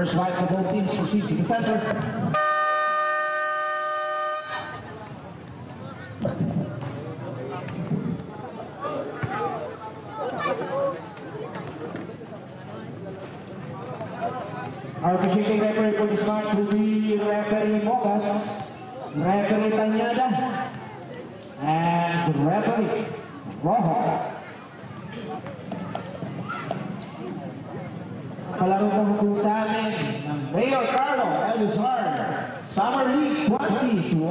First right for both teams proceeds to the center. Our officiating referee for this match will be referee Mocas, referee Tanyada, and referee Rojo. Palaro ng hukum sa amin ng Mayor Carlo Elizar, Summer League 2024.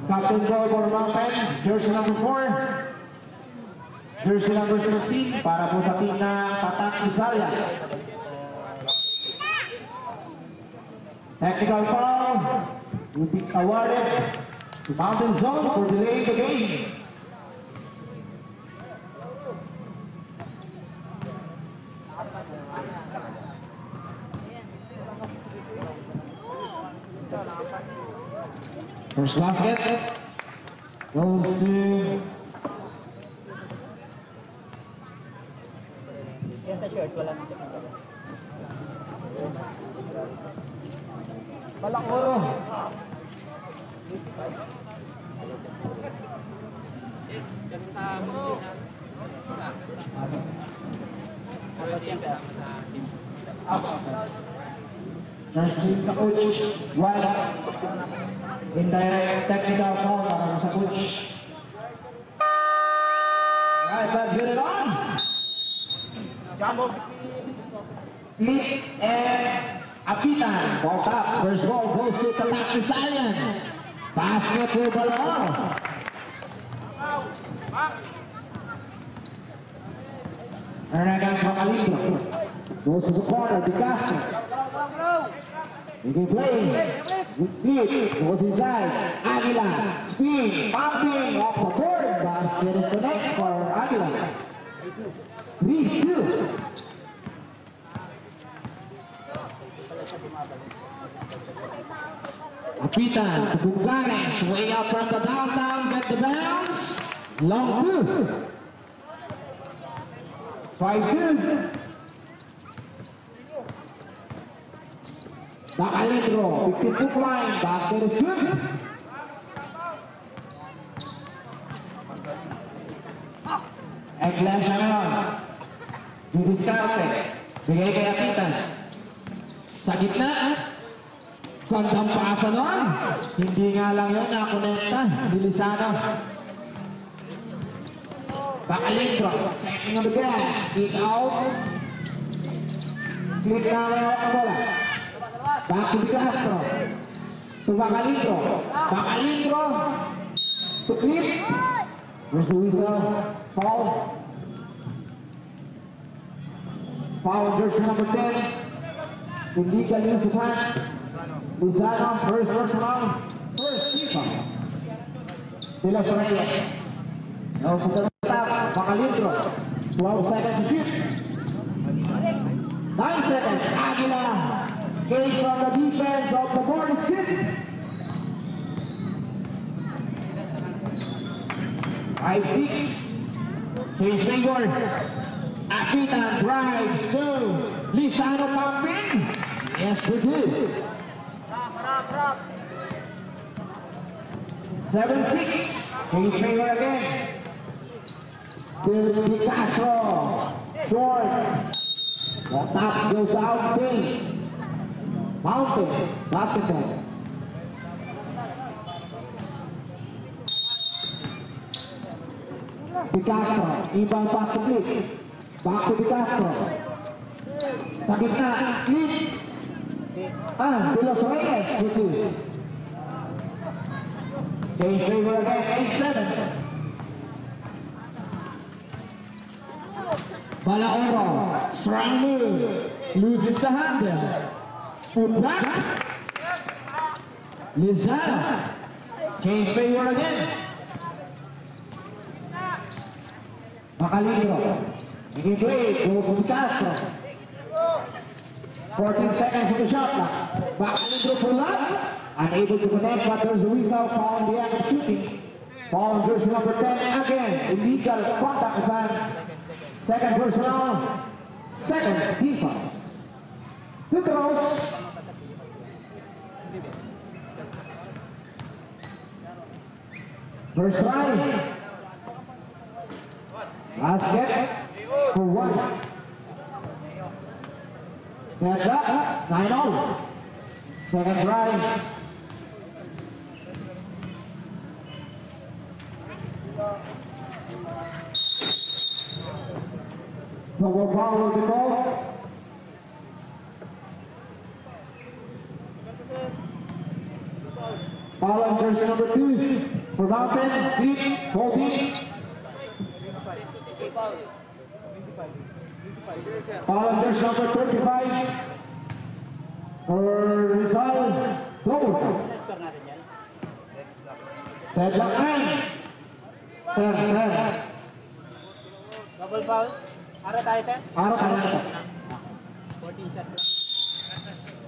Captain goal for Mountain, jersey number 4, jersey number 16 para po sa team ng Patak Rizalya. Technical foul will be awarded to Mountain Zone for delaying the game. First basket goes to Balakoro. Sa coach, wala. Indirect technical foul sa coach. Right, let's get it on. Jumbo. Click and Apitan. Ball top. First ball goes to Patak Rizalya. Basket to Balakoro. Ernegan Macalito. Goes to the corner. De Castro. He can play. Lead. Goes inside. Aguila. Spin. Pumping off the board. Basket is the next for Aguila. 3-2. Apitan. Buganes. Way out from the downtown. Get the bounce. Long 2. 5-2. Macalito, 50-foot line, basket is good. Eglash na naman. Didiskarte. Bigay kay Apitan. Sa gitna. Gandang pasa nun. Hindi nga lang yun nakonekta. Dilisano. Macalito, second on the gas. Kick out. Click na ngayon ang bola. Back to De Castro. To Macalito. Macalito. To Clip. Where's the whistle? Foul. Foul jersey number 10. Illegal use of hand. Lizano, first personal. First keeper. De Los Reyes. Now to the top. Macalito. 12 seconds to shoot. 9 seconds. Aguila. Gates on the defense of the board is good. 5-6. Change finger. Apitan drives to Lizano pumping. Yes, we do. 7-6. Change finger again. To De Castro. Short. The top goes out. Mountain, basketball. De Castro, ibang pass to Clip. Back to De Castro. Sa gitna, Clip. De Los Reyes, change favor again, 8-7. Balakoro, strong move, loses the handle. Put back. Lizano. Change favor again. Macalito. Making play. Goes to De Castro. 14 seconds to the shot clock. Macalito pull up. unable to connect, but there's a whistle foul on the act of shooting. Foul on jersey number 10, again, illegal contact advance. Second personal, second defense. Two throws. First try. Basket for one. That's up, 9-0. Second try. So we'll follow the ball. Foul jersey number 2 for Mountain, deep, holding. Foul jersey number 35 for Rizal, double. Deadlock man. Ten. Double foul. Araw tayo.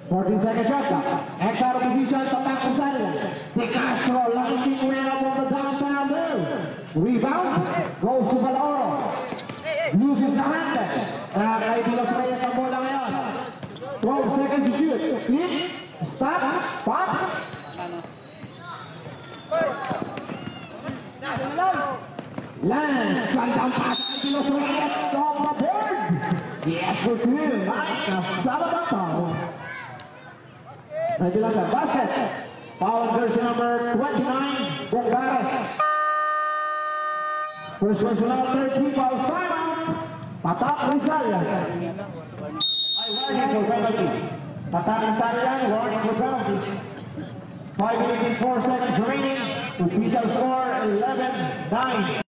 14 second shot. X out of position, tapak ke sana. De Castro launching way up on the downtown there. Rebound, goes to Valoro. Loses the handle. Kaya bilang saya sa bola ngayon. 12 seconds to shoot. Flip, stop, pops. Lance, sandang pass ang Pilos Reyes on the board. Yes, for two. Mike Salamanca. Bilang na basket. Foul jersey number 29, Bongares. First personal, third team foul, timeout. Patak Rizal. Ay, warning for penalty. Patak Rizal yan, warning for penalty. 5 minutes and 4 seconds remaining. Official score 11-9.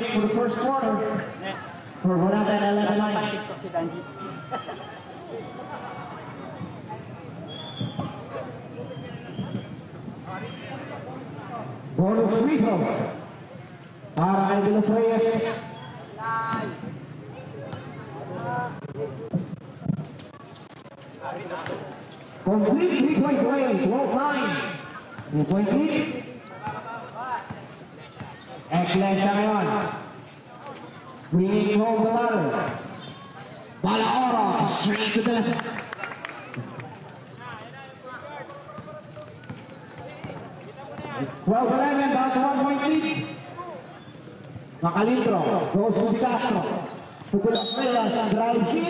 For the first quarter, for Ronaldo and 11-9. Bonus free throw. Para kay De Los Reyes. Complete 3-point range, 12-9. 3-point lead. Excellent siya ngayon. Winning from the ladder. Balaoro, straight to the left. Well, 11, down to 1-point lead. Macalintro, goes to Castro. To the left, driving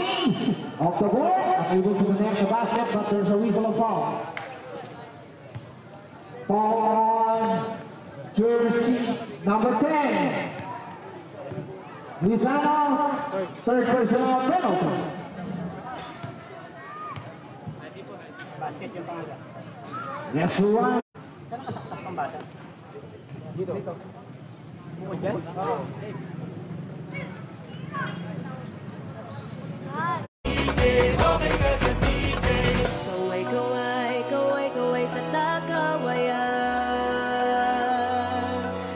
off the board. Able to connect the basket, but there's a whistle of foul. Foul on jersey number 10. Lizano, third personal penalty. Yes, we won. Dito. Bukod dyan? Kaway sa takawayan.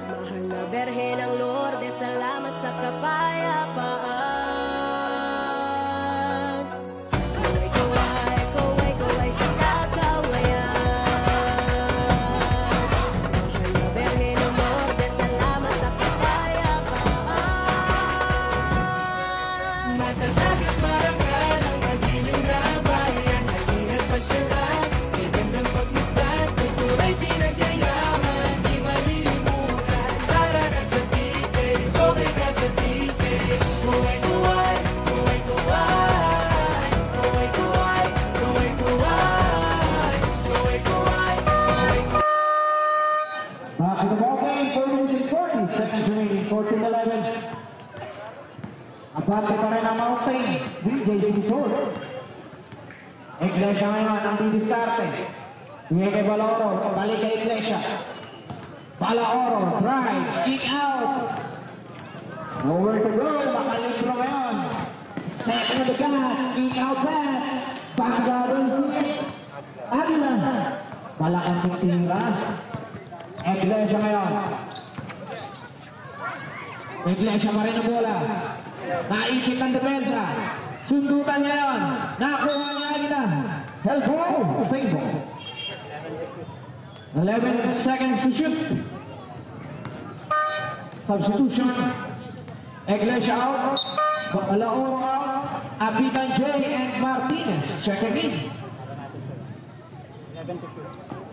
Mahal na Berhen ng Lourdes, salamat sa kapayapaan. Kaway sa takawayan. Mahal na Berhen ng Lourdes, salamat sa kapayapaan. Matatag at marangal ang pagdiling na bayan. Halina't pasyalan, may gandang pagmustan, kultura'y pinagyayaman, di malilimutan. Tara na sa titig, okay ka sa titig. Kuway-kuway. Back to the ball game, 4 minutes 40 seconds remaining, 14-11. Abante pa rin ang Mountain, BJC Sword. Iglesia ngayon ang didiskarte. Hindi kay Valoro, balik kay Iglesia. Palaoro drives, kick out. Nowhere to go, makalintro ngayon. Second of the gas, kick out pass. Panggaron Agila. Malakang tira. Iglesia ngayon. Iglesia pa rin ang bola. Naisip ang depensa. Sundutan niya yun. Nakuha niya Agila. Helpo, single. 11 seconds to shoot. Substitution. Iglesia out. Alaon out. Apitan J and Martinez checking in.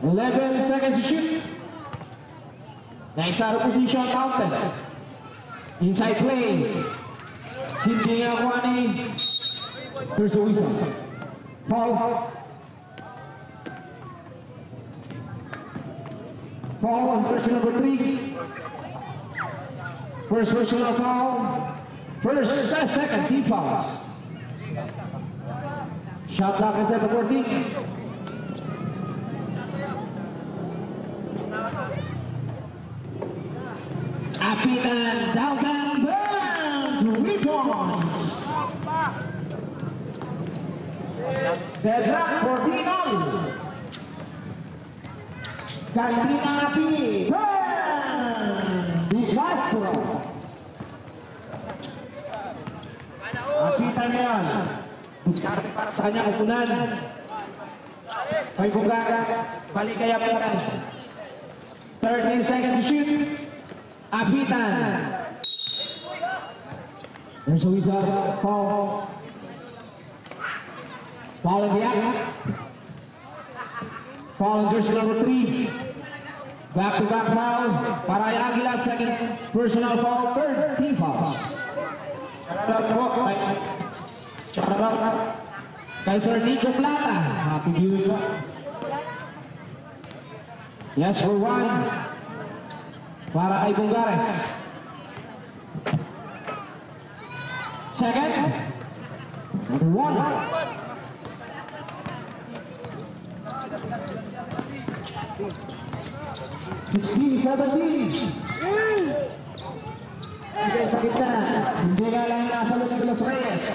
11 seconds to shoot. Naisaro position counted. Inside play. Hindi nga kuha ni Persuisa. Foul. Foul on person number 3. First personal foul. Second team fouls. Shot clock is at 14. Apitan downtown burn to 3 points. Deadlock 14-0. Kantina Api burn. Di Castro. Apitan ngayon. Diskarte para sa kanyang upunan. May bugaga. Balik kaya Apitan. 13 seconds to shoot. Apitan. There's a whistle. Foul. Foul in the act. Foul in jersey number 3. Back-to-back foul. Paray Aguila, second personal foul. Third team fouls. Shout out kay Sir Nico Plata. Happy viewing. Yes, for 1. Para kay Bungares. Second. Number 1. Hindi sa kita. Hindi nga lang nasa loob ng Los Reyes.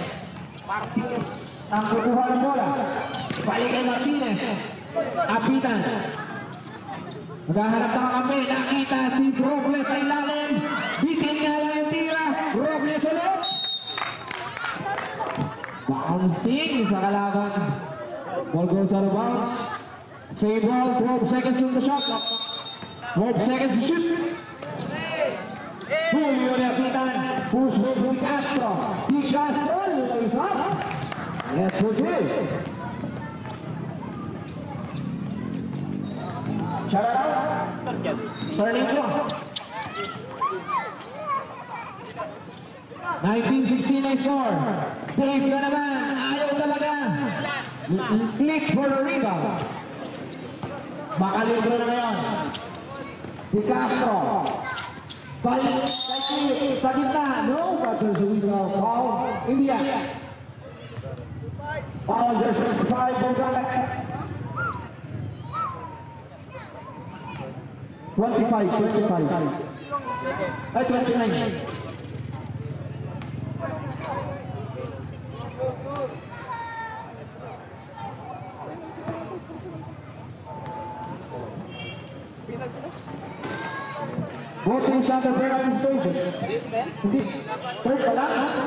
Martinez ang kukuha ng bola. Balik kay Martinez. Apitan. Maghahanap na kami. Nakita si Robles sa ilalim. Bitin nga lang yung tira. Robles ulit. Bouncing sa kalaban. Ball goes out of bounds. Save ball. 12 seconds on the shot clock. 12 seconds to shoot. Julio de Apitan. Push with Di Castro. Di Castro is up. Yes, for good. Shout out. Turning to 1969 score. Dave na naman. Ayaw talaga. Click for the rebound. Makalibro na ngayon. Di Castro. Balik sa gitna. No, but there's a whistle. Foul. India. Foul jersey 5. Bogales. 25. 29. Voting sa the third station. Hindi. Third pala, ha?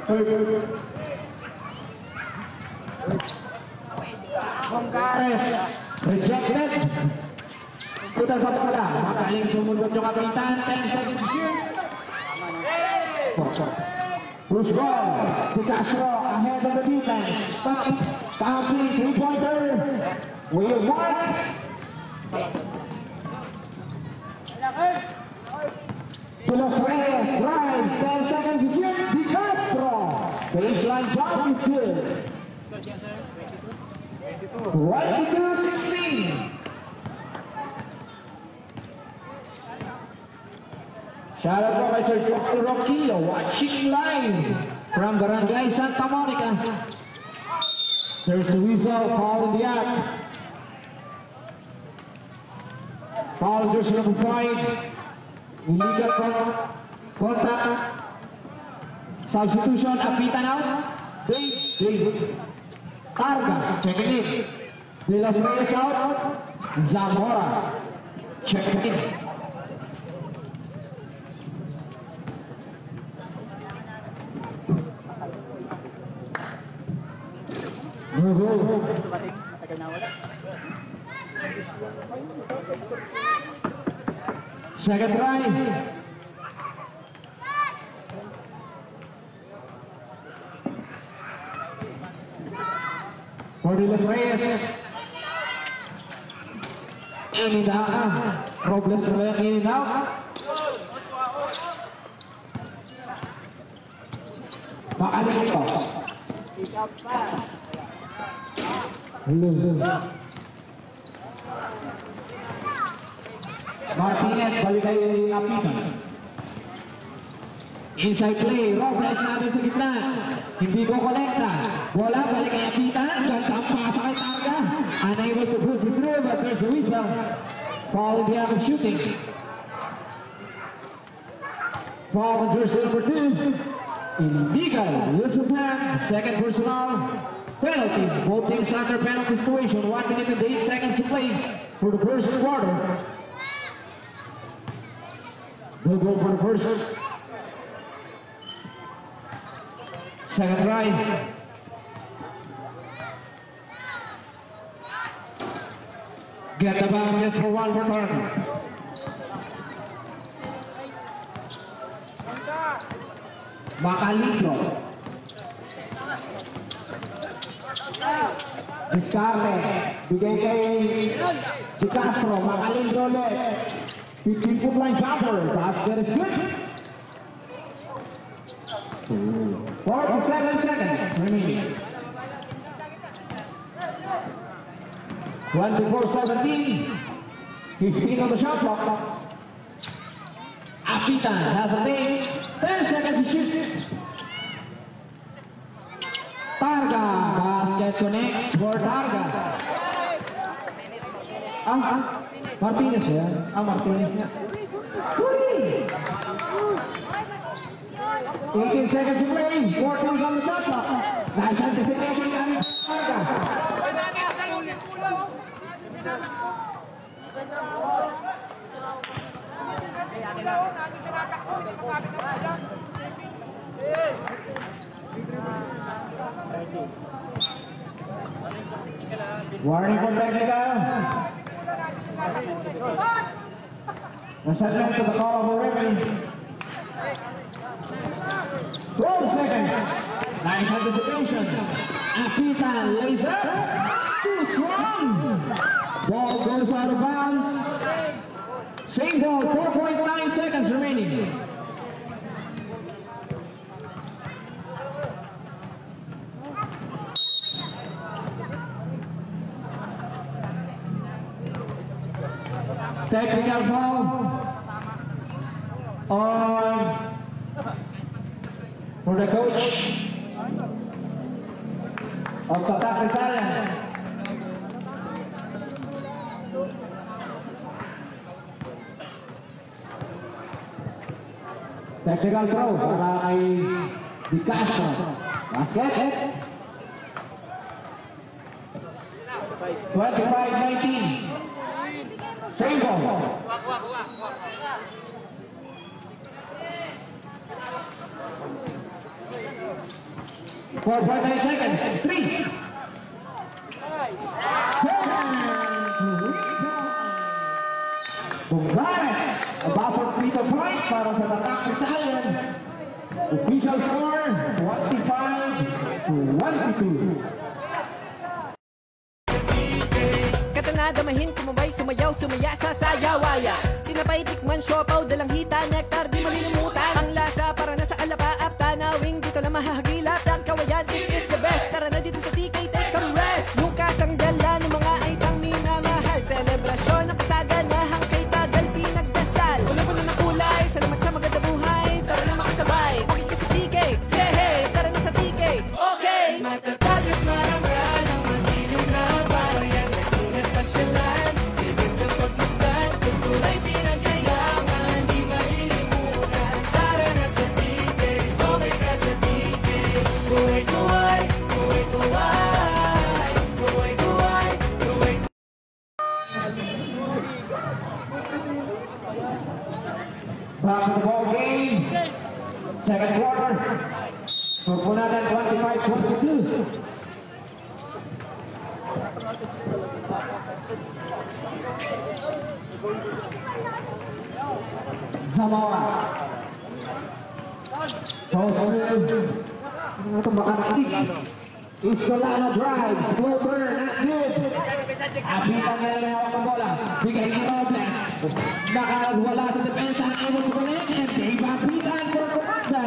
Third. Bungares. Rejected. Puta sa pala. Makaling sumunod yung kapitan. 10 seconds to shoot. Bruce Ball. Di Castro ahead of the defense. Stop. Counting 3-pointer. We won. To Los Reyes, drives, 10 seconds to shoot. Di Castro. Baseline jump is good. 22-16. Shout out to my Sir Dr. Roquillo, watching live from Barangay Santa Monica. There's the whistle, foul in the act. Foul jersey number 5. Illegal contact. Substitution, Apita now. David. Targa, checking in. De Los Reyes out. Zamora, checking in. No goal. Second try. For De Los Reyes. In and out. Robles in and out. Makalito. Martinez balik kay Apita. Inside play, Robles natin sa gitna. Hindi ko kolekta. Bola balik kay Apita. Ganda ang pasa kay Targa. Unable to push it through, but there's a whistle. Foul in the act of shooting. Foul on jersey number 2. Illegal. Use of hand. Second personal. Penalty. Both teams under penalty situation. 1 minute and 8 seconds to play for the first quarter. No goal for the first. Second try. Get the ball just for one return. Macalito. Descartes. Bigay kay Di Castro. Macalito ulit. 15-foot line jumper. That's very good. 47 seconds remaining. 24-17. 15 on the shot clock. Apita has a six. 10 seconds to shoot. Targa. Basket connects for Targa. Martinez ya? Martinez nya. 18 seconds to play. 14 on the shot clock. Nice anticipation and Targa. Warning for technical. Assessment to the call of the referee. 12 seconds. Nice anticipation. Apita lays up. Too strong. Ball goes out of bounds. Same ball, 4.9 seconds remaining. Technical foul on for the coach of Tatak Rizal. Technical throw para kay Di Castro. Basket. 25-19. Same ball. 4.9 seconds. 3. Congrats! A buzzer free-throw point para sa Tatak Rizal. Official score 25-22. Damahin, kumabay, sumayaw, sumaya sa sayawaya. Tinapay, tikman, siopaw, dalang hita, nektar, di malilimutan. Ang lasa para nasa alapaap, tanawing dito lang mahahagilap. Dagkawayan, it is the best. Tara na dito sa TK, take some rest. Yung kasanggalan ng mga aitang minamahal. Selebrasyon ng kasaganahang kay tagal pinagdasal. Wala na kulay, salamat sa maganda buhay. Tara na makasabay, okay ka sa TK. Yeah, hey, tara na sa TK. Okay! Matatag at marangal ang madilim na bayan. Pasyalan, bigyan ng pagmasdan, kultura by 22. Zamora. Ito makarating. Isolano drive. Slow burn. Not good. Apitan na lang hawak ng bola. Bigay ni Robles. Nakawala sa depensa. Able to connect. And Dave Apitan for Comanda.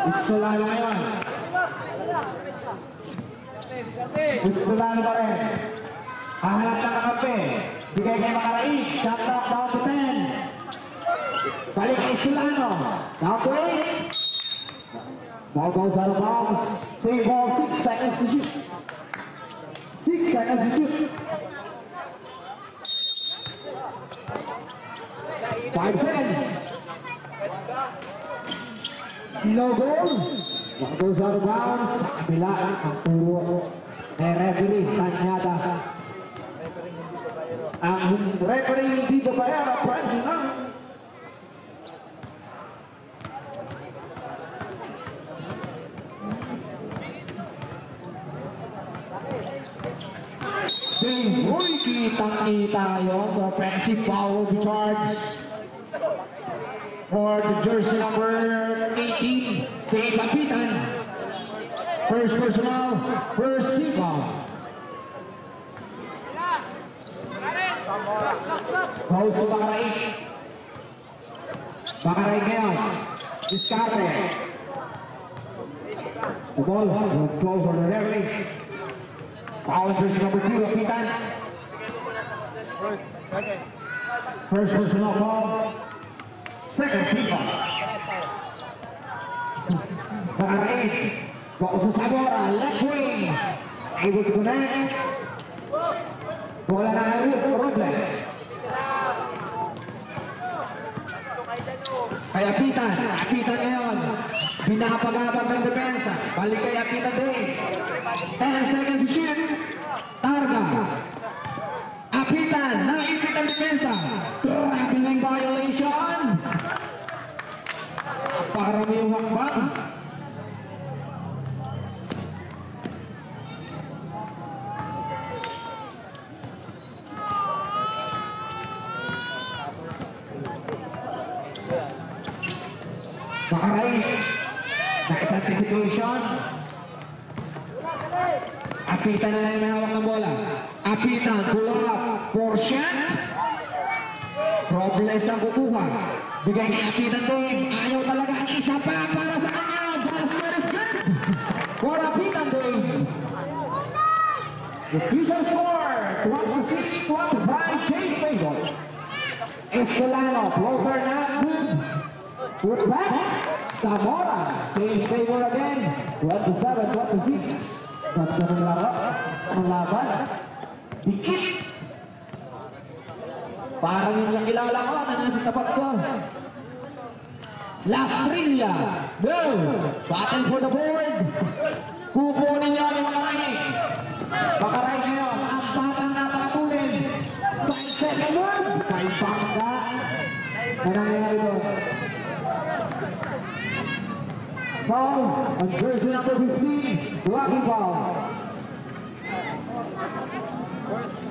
Isolano ngayon. Isolano pa rin. Hahanap ng kakampi. Bigay kay Makaraig. Shot clock down to 10. Balik kay Isolano. Down to 8. Ball goes out of bounds. Save ball, 6 seconds to shoot. 6 seconds to shoot. 5 seconds. No goal. Ball goes out of bounds. Kabila ang turo ng referee. Tanyada. Ang referee hindi pa bayar. Pwede na. Uy, kitang-kita yun. Offensive foul will be charged for the jersey number 18, Dave Apitan. First personal, first team foul. Foul sa Bakaray. Bakaray ngayon. Discarte. The ball will go for the referee. Foul jersey number 2, Apitan. First personal foul. Second team foul. Bakaray. Ball sa Zamora. Left wing. Able to connect. Bola na Robles. Kay Apitan. Apitan ngayon. Pinapagabag ng depensa. Balik kay Apitan din. 10 seconds to shoot. Targa. Apitan. Naipit ang depensa. Traveling violation. Para may wakbang. Bakaray. Naisa sa situation. Apitan na lang yung hawak ng bola. Apitan, pull up, for shot. Robles ang kukuha. Bigay ni Apitan din. Ayaw talaga ang isa pa para sa kanya. Basket is good. For Apitan din. The future score, 26-25, James Fagot. Escolano, floater not good. Put back. Zamora. James Fagot again. 27-26. Ganda ng laro, ang laban, dikit. Parang yung kilala ko na nasa tapat ko. Lastrilla, no, battle for the board. Kukunin niya ang mga kain. Bakaray ngayon, ang batang napakatunin. Side second word, kay Bangga. Ano nangyayari doon? Foul on jersey number 15, blocking foul.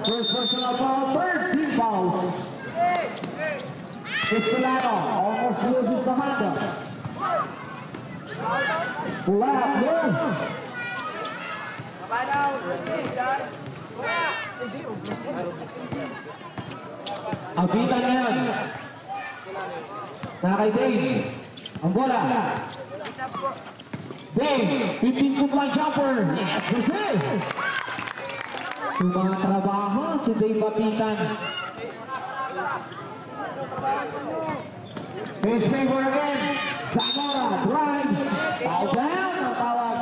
First personal foul, third team fouls. Escolano almost loses the handle. Left, no. Apitan ngayon. Nakay Dave. Ang bola. Dave, 15-foot line jumper. Yes, that's it. Tumatrabaho si Dave Apitan. His favor again. Zamora drives. Foul down. Ang tawag.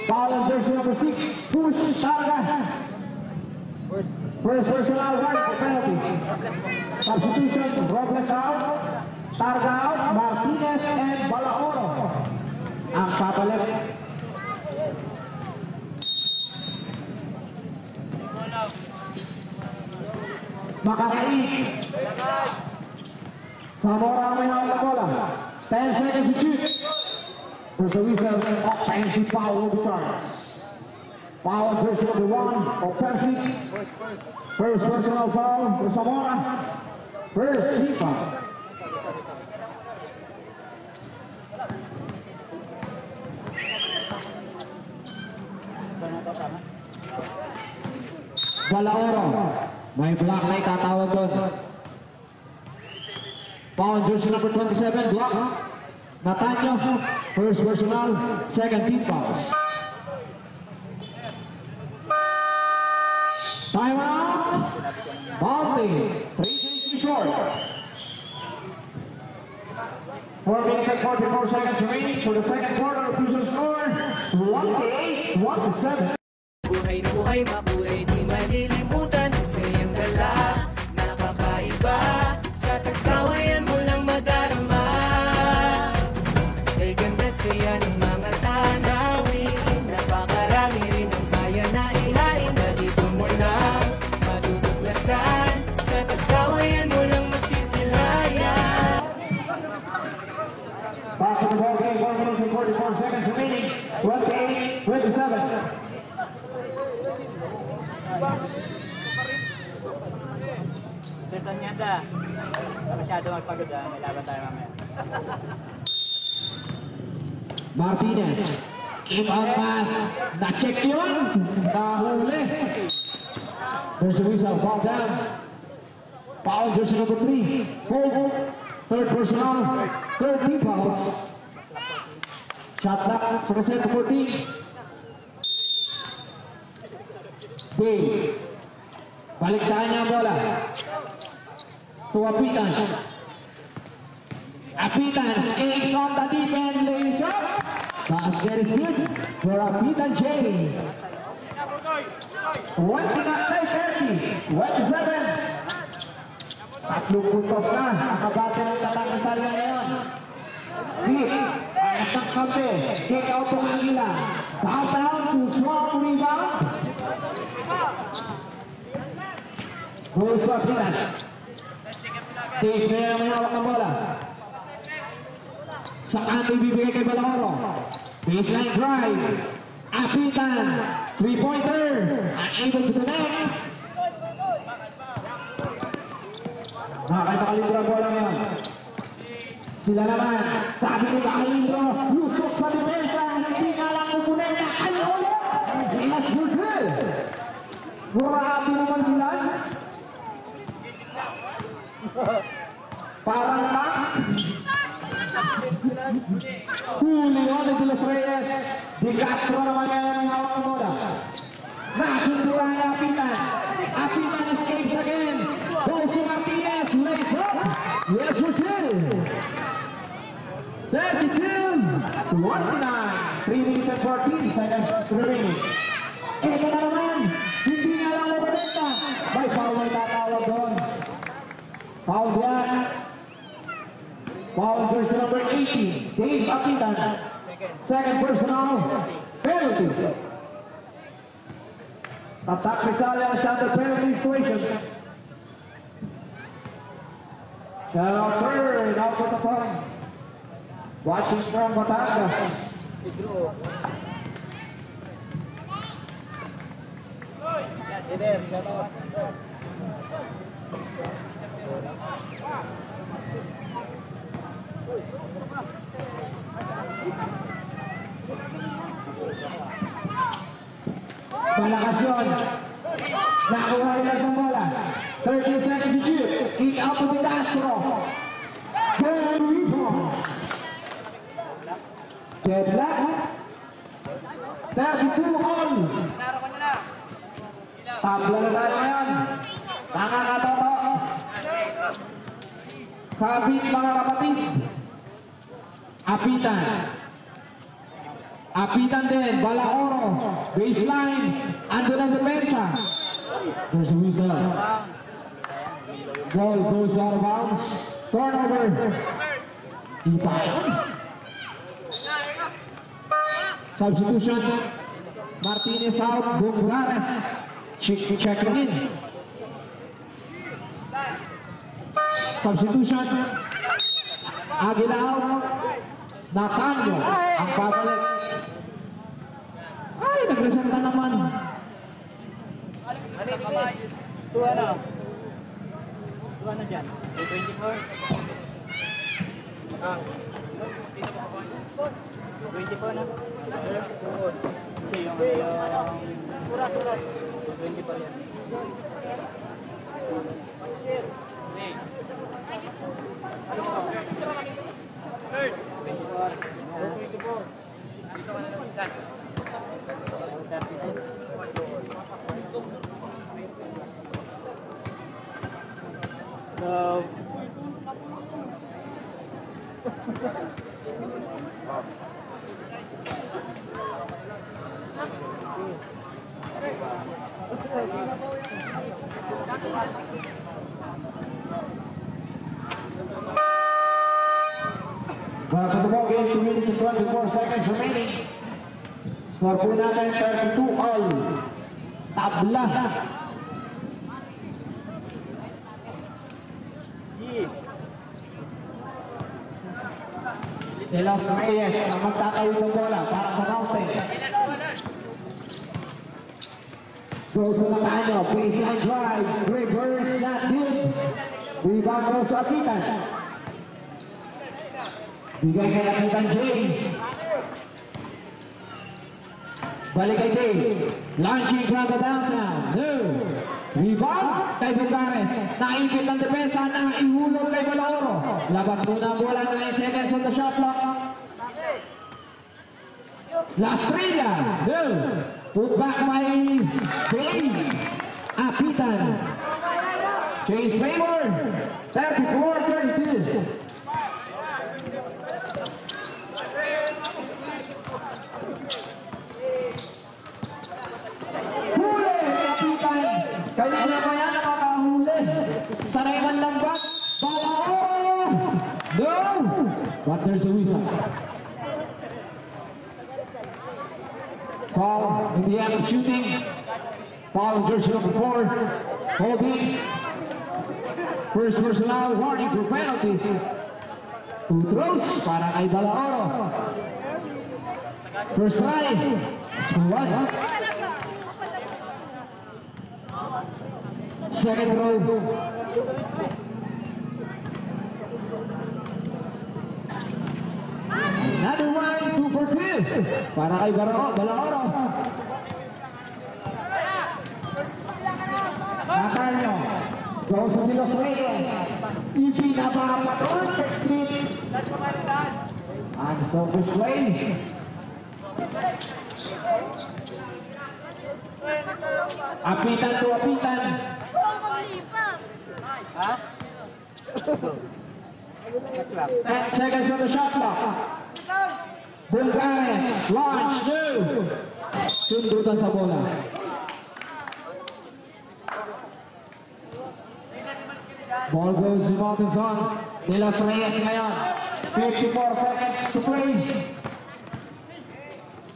Foul on jersey number 6. Push. Targa. First personal right for penalty. Substitution. Robles out. Targa out. Martinez and Balaoro ang papalit. Makaraig. Zamora may hawak na bola. 10 seconds to shoot. There's a whistle. Offensive foul will be charged. Foul on jersey number 1, offensive. First personal foul for Zamora. First team foul. Balaoro. May block na itatawag doon. Foul jersey number 27, block. Natanyo, first personal, second team fouls. Time out. Bounty. 3 days to short. 4 minutes and 44 seconds remaining for the second quarter. Official score 1-8, 1-7. Buhay na buhay, mabuhay, di malilimutan ang sayang gala. Nakakaiba, sa tagkawayan mo lang madarama. Kay ganda siya ng mga tanawin. Napakarami rin ang kaya na ihain. Na dito mo lang matutuklasan. Sa tagkawayan mo lang masisilayan. Back to the ball game, 1 minute and 44 seconds remaining. 28, 27. Dito niya da. Masyado magpagod ah. May laban tayo mamaya. Martinez. Inbound pass. Na-check yun. Nahuli. There's a whistle. Foul down. Foul jersey number 3. Hold. Third personal. Third team fouls. Shot clock for the set to 14. Bay. Balik sa kanya ang bola. To Apitan. Apitan is on the defense, lays up. Basket is good for Apitan J. 29-30, 27. Tatlong puntos na. Nakabate ng tatang ng sarili ngayon. Kick. Ayat ng kampe. Kick out to Manila. Downtown to strong rebound. Goes to Apitan. Take na yung hawak ng bola. Sa kanto ibibigay kay Balaoro. Baseline drive. Apitan. 3-pointer. Unable to connect. Nakakalibre ang bola ngayon. Sila naman. Sabi ni Kalindro. Yusuf sa depensa. Hindi nga lang upunin na. Ano ulit? Yes, good drill. Murahabi naman sila. Parang lang. Julio de los Reyes. Di Castro naman yan ang hawak ng bola. Nasuntura ni Apitan. Apitan escapes again. Bolso Martinez lays up. Yes, we did. 32-29. 3 minutes and 14 seconds remaining. Ito na naman. Hindi nga lang mabenta. May foul na tatawag doon. Foul yan. Foul jersey number 18. Dave Apitan. Second personal. Penalty. Attack Rizales under penalty situation. Now third out of the point. Watching from Batangas. Malakas yun. Nakuha nila sa bola. 30 seconds to shoot. Kick out to the Castro. Good rebound. Deadlock. 32 on. Tabla na tayo ngayon. Nakakatoto. Kabit mga kapatid. Apitan. Apitan din. Balaoro. Baseline. Ando ng depensa. There's a whistle. Ball goes out of bounds. Turnover. Ipayon. Substitution. Martinez out. Bungurares. Checking in. Substitution. Aguilao. Natanyo ang pabalik. Ay, nagresenta naman. Tuwa na. Tuwa na dyan. 24. 24 na. Kasi yung surat. 24 yan. Hey! 24. So, Welcome to the ball game, 2 minutes and 24 seconds remaining. Score po natin 32 all. Tabla. De Los Reyes ang magtatayo ng bola para sa Mountain. Goes to Matano, baseline drive, reverse, not good. Rebound goes to Apitan. Bigay kay Apitan Jay. Balik kay Jay. Launching from the downtown. No. Rebound kay Bulgares. Naipit ang depensa na ihulog kay Balaoro. Labas muna ang bola, 9 seconds on the shot clock. La Estrella. No. Put back by Jay. Apitan. Chase Favor. 34-32. Kanina pa yan nakakahuli. Sarayman lambat. Balaoro! No! But there's a whistle. Foul in the act of shooting. Foul jersey number 4. Holding. First personal warning for penalty. 2 throws para kay Balaoro. First try. Score 1. Second row. Another one, 2 for 2. Para kay Balaoro. Natanyo. Goes to Los Reyes. Ipinapapaton. And so this way. Apitan to Apitan. ha? 10 seconds on the shot clock. Bulgares, launch, 2. Sundutan sa bola. Ball goes to Robinson. De Los Reyes ngayon. 54 seconds to play.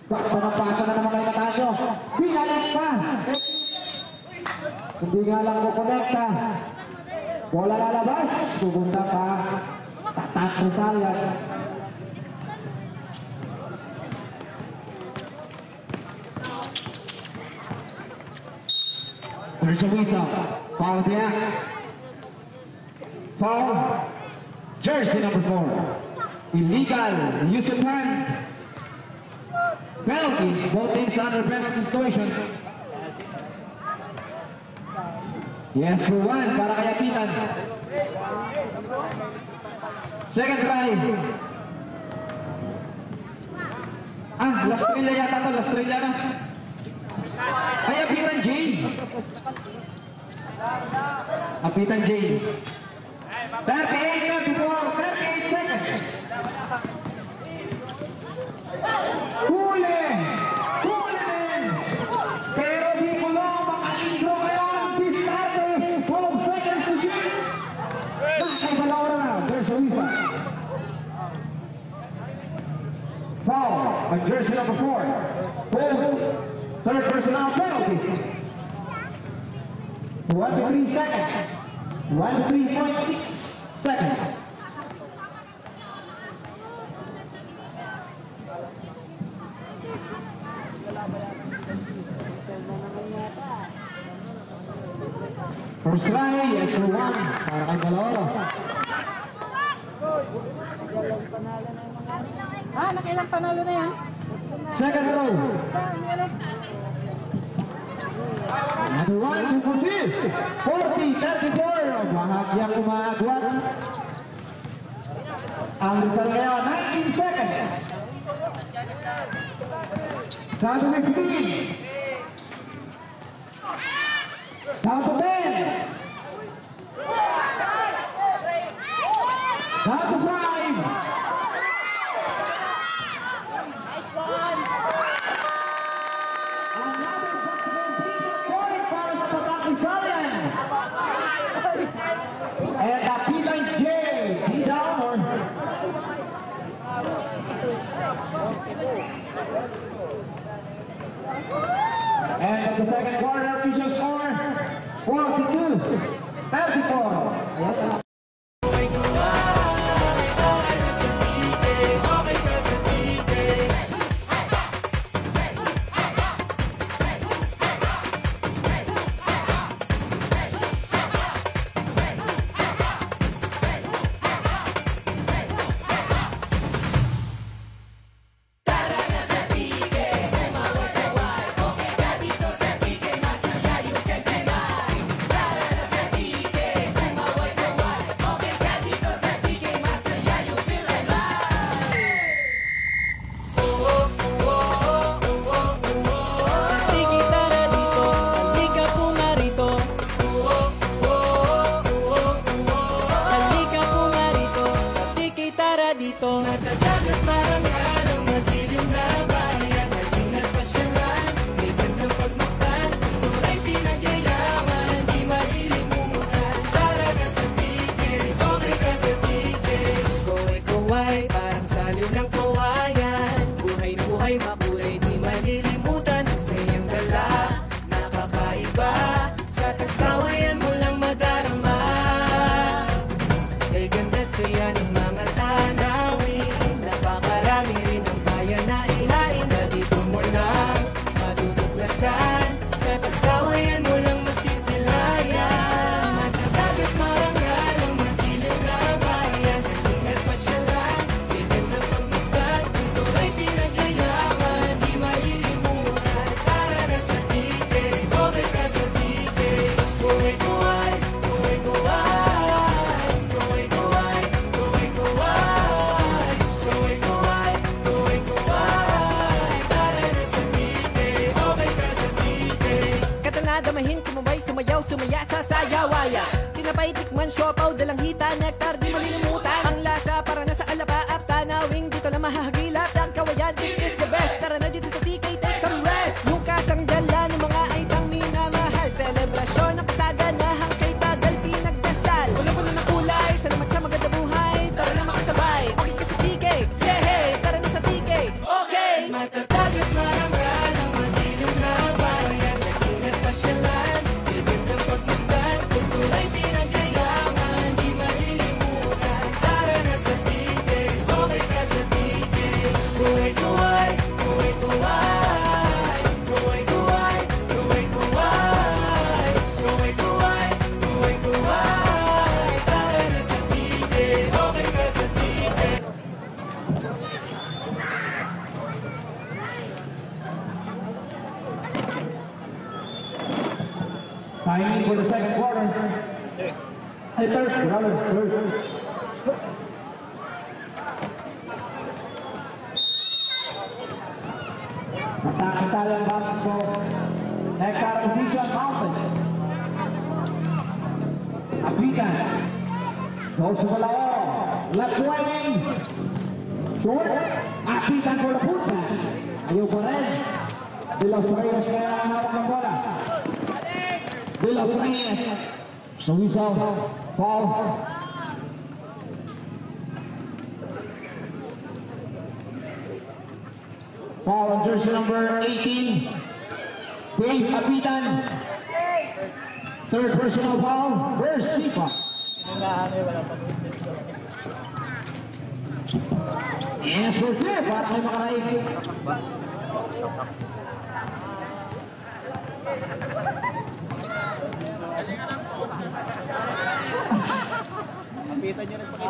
Pagpanapasa na naman kayo Natanyo. Binalik pa. Hindi nga lang kukonekta. Bola lalabas. Pupunta pa. Tatak na sayang. There's a whistle. Foul there. Foul. Jersey number 4. Illegal. Use of hand. Penalty. Both teams under penalty situation. Yes for 1 para kay Apitan. Second try. La Estrella yata to. La Estrella na. Ay, Apitan J. Apitan J. 38 seconds. Huli! Pero di ko lang maka-intro ngayon. Discarte. 12 seconds to shoot. Nakay Balaoro na. There's a whistle. Foul on jersey number 4. Third personal penalty. 1 to 3 seconds. 1 to 3.6 seconds. First try, yes for one. Para kay Balolo. Nakilang panalo na yan. Second throw. Another one, 2 for 2. 40-34. Bahagyang umagwat. Ang result ngayon, 19 seconds. Down to 15. Down to 10. Down to 5. Another point para sa Pagkakisalian. And the P-line J. D-down or... And at the second quarter, official score, 42-34. Matatagat marangal ang madilim na bayan. Halina't pasyalan, may gandang pagmasdan. Kulturay pinagyayaman, di malilimutan. Tara na sa tiket, okay ka sa tiket. Kuway-kuway, parang saliw ng kawayan. Buhay na buhay, makulay, di malilimutan. Ang sayang gala, nakakaiba. Sa tagkawayan mo lang madarama. Kay ganda't saya ng mga tanawin. Napakarami rin ang kaya na ihain. Na dito mo lang matutuklasan. Sa tagkawayan mo lang masisilayan. Matatagat marangal ang madilim na bayan. Halina't pasyalan, may gandang pagmasdan. Kulturay pinagyayaman, di malilimutan. Tara na sa tiket, okay ka sa tiket. Kuway-kuway, kuway-kuway. Damahin, kumabay, sumayaw, sumaya sa sayawaya. Tinapay, tikman, siopaw, dalang hita, nektar, di malilimutan. Ang lasa para nasa alapaap, tanawing dito lang mahahagilap. Tagkawayan, it is the best. Tara na dito sa TK, take some rest. Yung kasangdala ng mga aitang minamahal. Selebrasyon ng kasaganahang kay tagal pinagdasal. Puno-puno ng kulay, salamat sa maganda buhay. Tara na makasabay, okay ka sa TK. Yeah, hey, tara na sa TK, okay. Matatagat marangal ang madilim na bayan. Pasyalan, may gandang pagmasdan. Kulturay pinagyayaman, di malilimutan. Tara na sa tiket, okay ka sa tiket. Kuway-kuway, kuway-kuway. Kuway-kuway, kuway-kuway. Kuway-kuway, kuway-kuway. Tara na sa tiket, okay ka sa tiket. Timing for the second quarter. Hey, third. Matang Italian boxes for next out of position, Mountain. Apitan. Goes to the law. Left wing. Short. Apitan for the putback. Ayaw pa rin. De Los Reyes kaya ang hawak ng bola. De Los Reyes. So we saw foul. Foul on jersey number 18. Dave Apitan. Third personal foul. Where's Sipa? Yes, for two. Para kayo makaraig.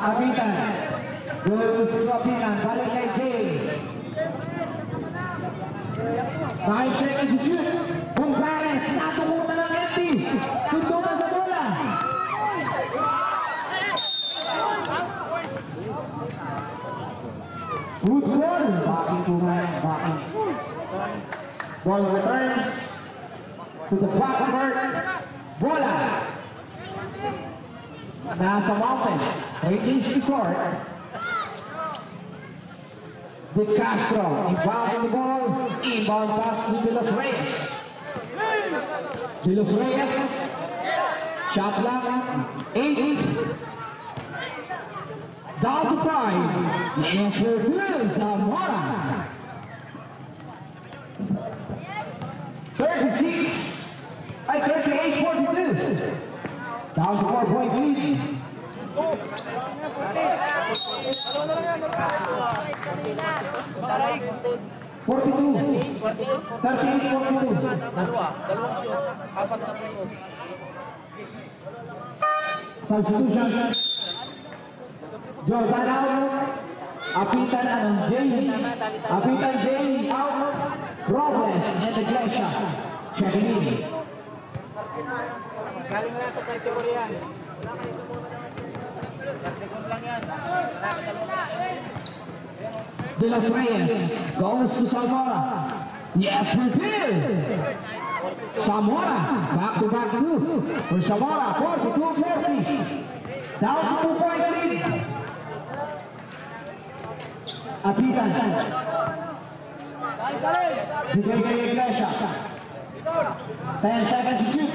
Apitan. Good Apitan. Balik kay Jay. 9 seconds to shoot. Gonzales. Natumutan ng empty. Tuntunan sa bola. Good ball. Backing to man. Backing. Ball returns to the backward. Bola. Nasa mountain. Release to court. De Castro. Inbound the ball. Inbound pass to De Los Reyes. De Los Reyes. Shot clock. 8. Down to 5. The answer is Zamora. 36. 38-42. Down to 4-point lead. 42. 38-42. Substitution. Jordan out. Apitan Jay. Apitan Jay out. Robles and the Glacia. Checking in. Galing na ito kay Korean. De Los Reyes goes to Zamora. Yes, we did. Zamora back to back two for Zamora. 42-40. Down to 2-point lead. Apitan. Bigay kay Iglesia. 10 seconds to shoot.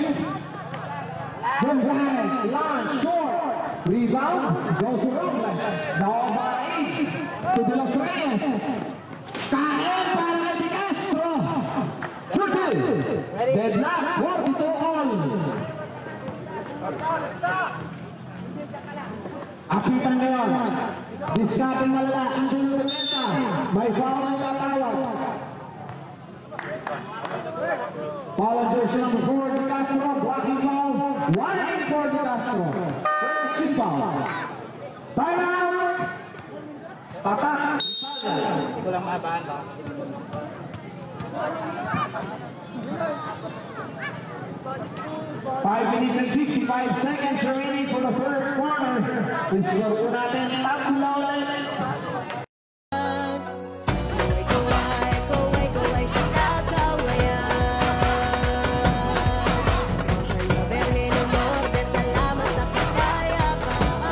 Gonzales, launch, short. Rebound, goes to Robles. Now by 8 to De Los Reyes. Kain para kay Castro. 2-2. Deadlock, 42 all. Apitan ngayon. Discarding malala ang Tulurenta. May foul ang matawag. Foul on jersey number 4, De Castro. Blocking foul. 1 for De Castro. First foul. Time out. Patak. Hindi ko lang maabahan ba? 5 minutes and 55 seconds remaining for the third quarter. Iskor po natin tatlo ulit. Kaway sa kakawayan. Mahal na Berlin Norte, salamat sa kapayapaan.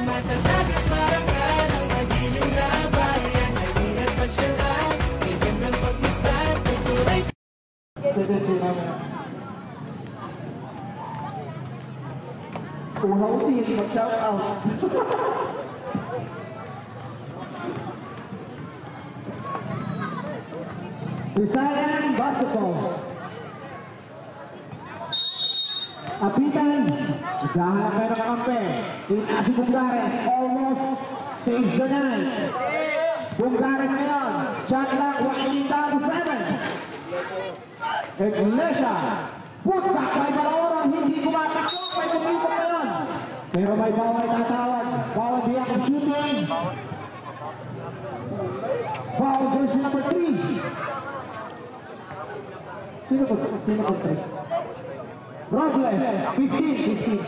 Matatag at marangal ang madilim na bayan. Halina't pasyalan, may gandang pagmasdan, kultura'y Unang utiin, mag-shout out. Visayan basketball. Apitan. Naghahanap kayo ng kampe. Inasi Bungares. Almost saves the night. Bungares ngayon. Shot clock, winding down to 7. Iglesia. Putak may Malaora. Hindi kumatakbo. May kumito pa yun. Pero may bawal tatawag. Bawal biyak ang shooting. Foul jersey number 3. Sino ko 3? Robles, 15.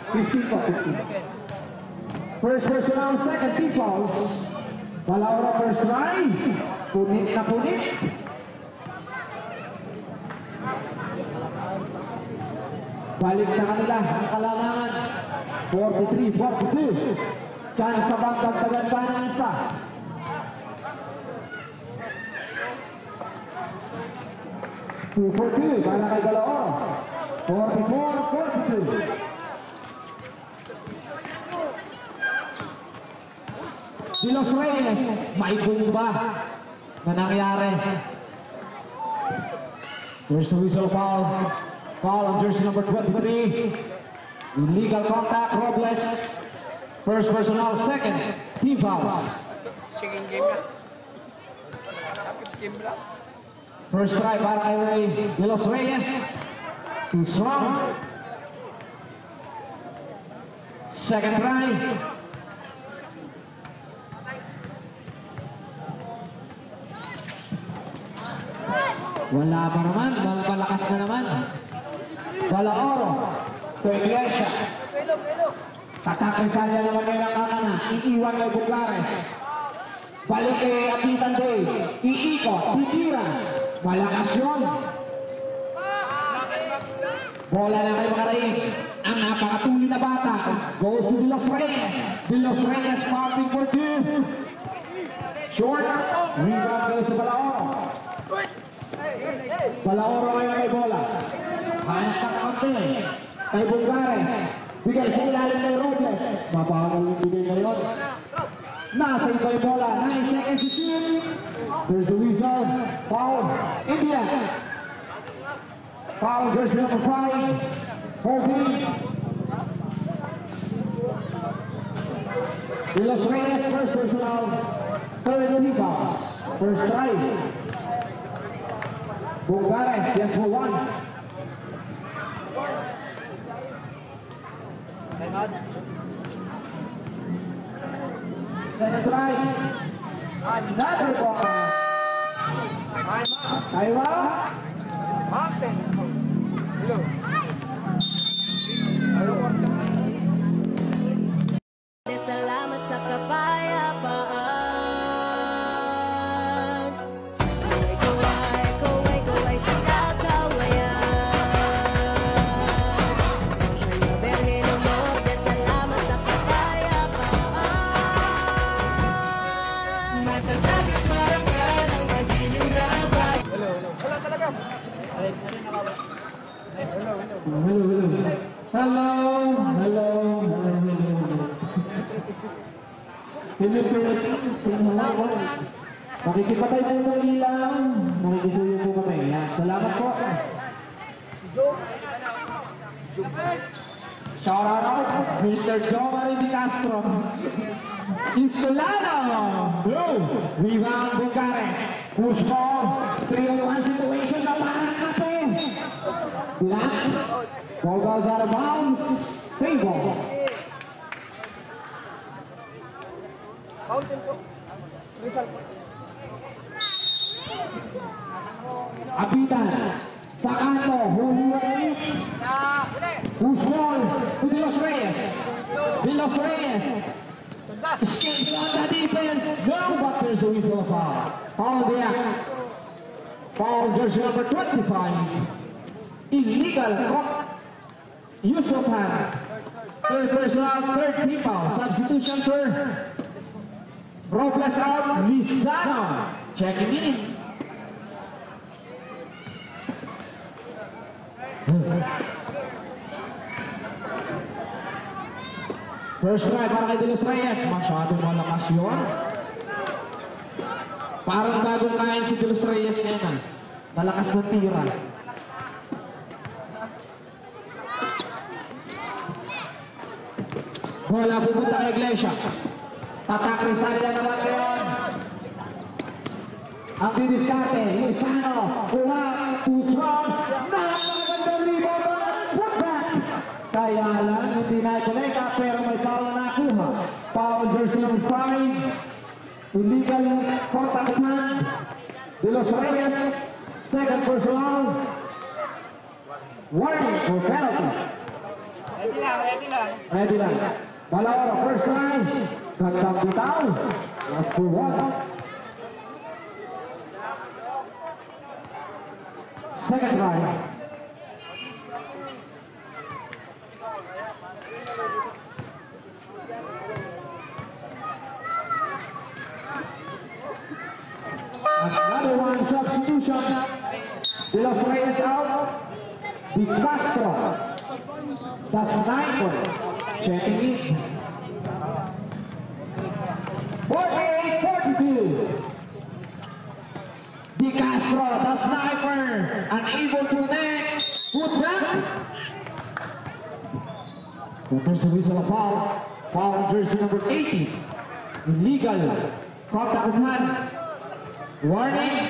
15 po, 15. First personal, second team fouls. Malaora first try. Punit na punit. Balik sa kanila ang kalamangan. 43-42. Chance sa bangkang tagan ng isa. Two for two para kay Galaoro. 44-42. De Los Reyes, may bomba na nangyari. There's a whistle foul. Foul on jersey number 23. Illegal contact, Robles. First personal, second team fouls. Second game na. Tapos game lang. First try para kay Ray De Los Reyes. Too strong. Second try. Wala pa naman, malakas na naman. Balaoro, to Iglesia. Tatakisan naman kayo ng kakana, iiwan kay Buclares. Balik kay Apitan Day, iikot, titira. Malakas yun. Bola na kay Makaray. Ang napakatuloy na bata goes to De Los Reyes. De Los Reyes popping for two. Short, rebound goes to Balaoro. Balaoro ngayon kay bola. Hanap na kakampi kay Buclares. Bigay sa ilalim kay Robles. Mabagal yung bigay ngayon. Nasa iba yung bola. 9 seconds to shoot. There's the whistle. Foul. India. Foul jersey number 5. Holding. De Los Reyes first personal. Third rebounds. First try. Buclares just for one. Second try. Another ball. Kaiwa. Salamat sa kapayapaan. Kaway sa kakawayan. Ang Berhen Norte, salamat sa kapayapaan. Matatagit marangal ang magiling rabay. Hello. Makikipatay po ng ilaw. Makikisuyo po kami. Yan. Salamat po. Shout out Mr. Jomari Di Castro. Insulano. Blue. Rebound Buclares. Push ball. 3-on-1 situation na parang kape. Black. Ball goes out of bounds. Save ball. Apitan sa kanto, huhuwain. Push ball to De Los Reyes. De Los Reyes escapes on the defense. No, but there's a whistle foul. Foul there. Foul jersey number 25. Illegal use of hand. Third personal, third team foul. Substitution, sir. Robles out, Lizano checking in. First try para kay De Los Reyes. Masyadong malakas yun. Parang bagong kain si De Los Reyes ngayon. Malakas na tira. Bola pupunta kay Iglesia. Tatakrisan nila naman ngayon. Ang didiskarte, Lizano, kuha, too strong. Napakagandang rebound. Put back. Kaya lang, hindi na ikoleka, pero may foul na nakuha. Foul jersey number 5. Illegal contact man. De Los Reyes, second personal. Warning for penalty. Ready lang. Balaoro, first try. Gandang bitaw. Last for one. Second try. Another one substitution. De Los Reyes out. Di Castro. The sniper. Checking in. 48-42. Di Castro, the sniper, unable to net. Put back. There's the whistle of foul. Foul jersey number 80. Illegal. Contact of man. Warning.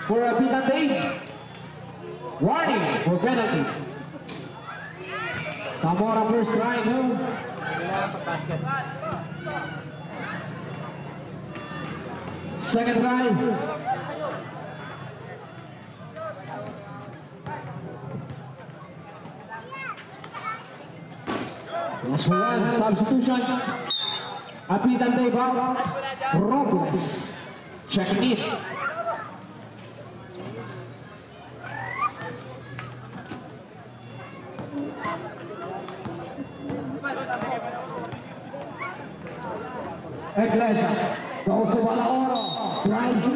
for a penalty. Warning for penalty. Zamora first try, no? Second try. Last one, substitution. Apitante foul. Robles. Checking it. Iglesia goes to Valaoro. Drives in.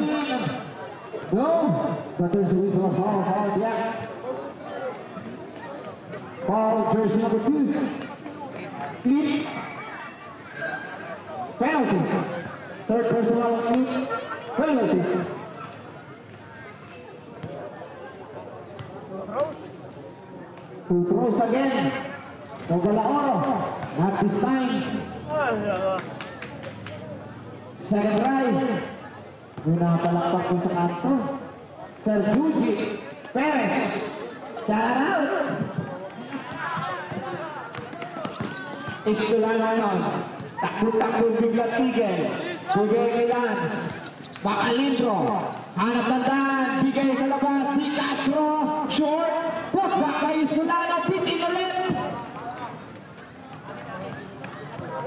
No, but there's a whistle of foul, yeah. Foul, jersey number 2. Each. Penalty. Third personal each. Penalty. Who throws again? For Valaoro. Not this time. Second drive. Pinapalakpak po sa kanto. Sir Yuji Perez. Shout out. Istulala yun. Takbo-takbo bigla tigil. Bigay kay Lance. Bacalintro. Hanap tandaan. Bigay sa labas. Di Castro. Short. Pagback kay Istulala. Pitin ulit.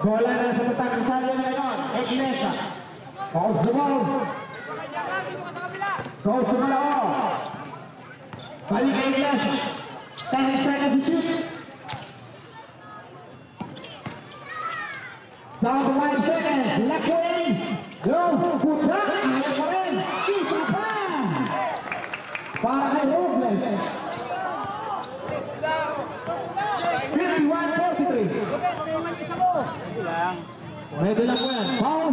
Bola na sa matang sarili ngayon. Iglesia. Calls the ball. Calls the ball. Balik kay Iglesia. 10 seconds to shoot. Down to 5 seconds. Left wing. Go. Putra. Ayaw pa rin. Isa pa. Para kay Robles. 51-43. Pwede lang po yan. Foul.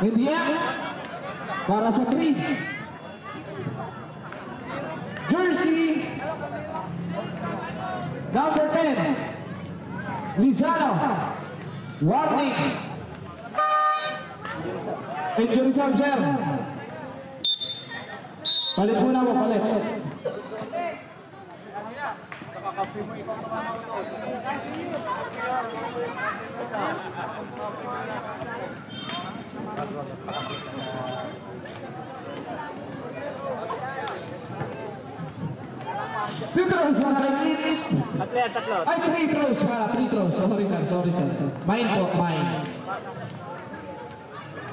In the air. Para sa 3. Jersey. Number 10. Lizano. Warning. Injury subject. Palit muna mo, palit. Two throws, Tatlo. ay, 3 throws, 3 throws. Sorry sir. Mine po, mine.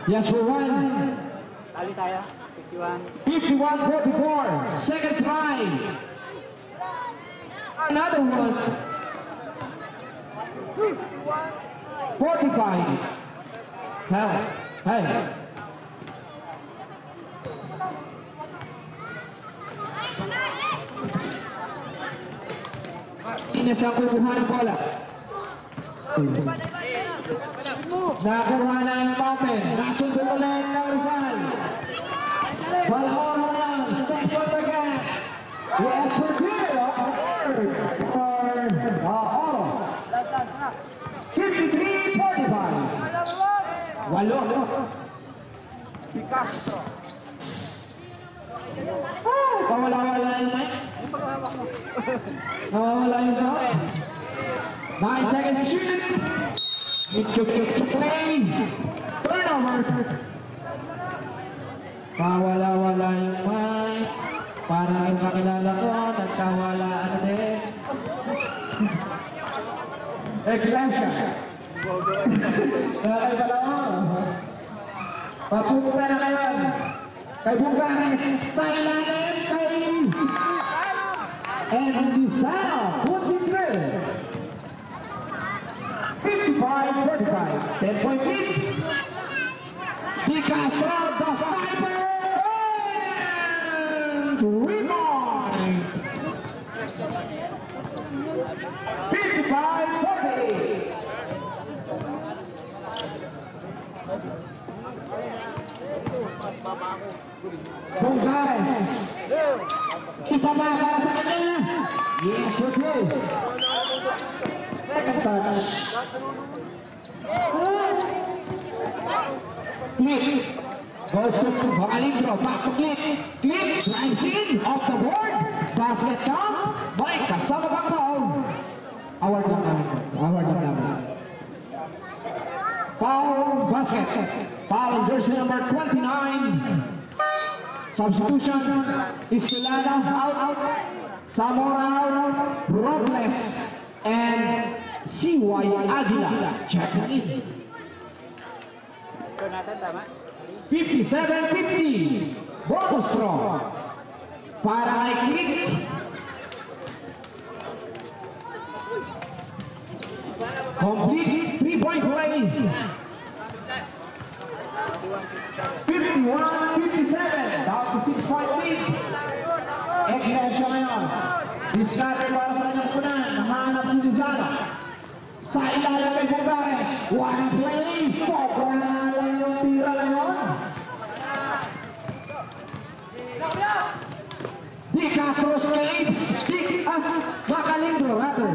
Yes, for 1. Tali tayo. 51-44. Second try. Another one. 45. Hey. Inasang kukuha ng bola. Nakuha na ang Mountain. Nasusunod ulit ng Rizal. Valaoro na. Second again. Yes, for Tito. For Oro. 53-45. Walo. Si Castro. Pawala-wala yung mic. Nawawala yung sound. 9 seconds to shoot. It's to play. Turnover. Pawala-wala yung mic. Parang yung kakilala ko, nagkawalaan din. Iglesia. Kaya pala ako. Papupunta na kayo. Kay Buganes, sa ilalim kay Lizano, puts it through. 55-45, 10-point lead. Di Castro, the sniper, and rebound. 55-40. Buganes. Isa ba para sa kanya? Yes, okay. Second touch. Split. Goes to Valindro, back to Click. Click, drives in, off the board. Basket count. Balik, kasama bang foul? Award lang namin. Foul, basket. Foul, jersey number 29. Substitution, Isilada out. Zamora out. Robles and CY Aguila checking in. Ito natin, tama? 57-50. Bonus throw. Para kay Click. Complete 3-point play. 51-57. Down to 6-point lead. Excellent siya ngayon. Distrate para sa kanyang punan. Nahanap si Lizana. Sa ilalim kay Bugares. One play. Sobra na lang yung tira ngayon. Di Castro Skates. Macalindro rather.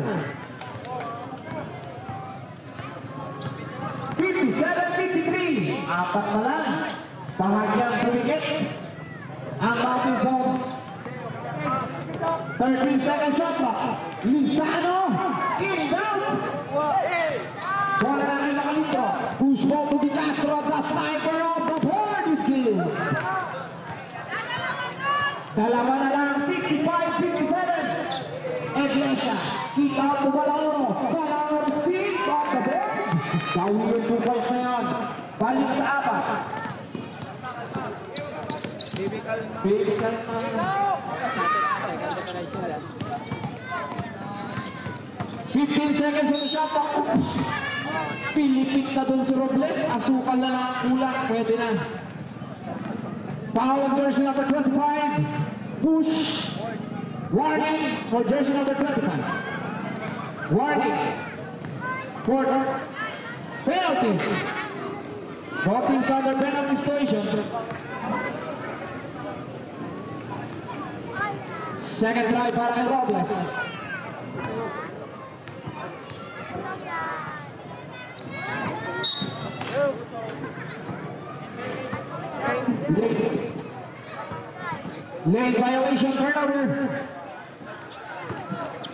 57-53. Apat na lang. Bahagyang tumigit. Ang mountain zone. 13-second shot clock. Lizano. Inbound. Wala na rin Macalindro. Push ball to Di Castro. The sniper of the board is killed. Dalawa na lang. 55-57. Iglesia. Kick out to Balauro. Balauro sees off the board. Gawin yung 2 points na yun. Balik sa apat. Baby Kalma. 15 seconds on the shot clock. Pilipit na dun si Robles. Asukal na lang kulang. Pwede na. Foul jersey number 25. Push. Warning for jersey number 25. Warning. For penalty. Both teams under penalty situation. Second try para kay Robles. Late violation, turnover.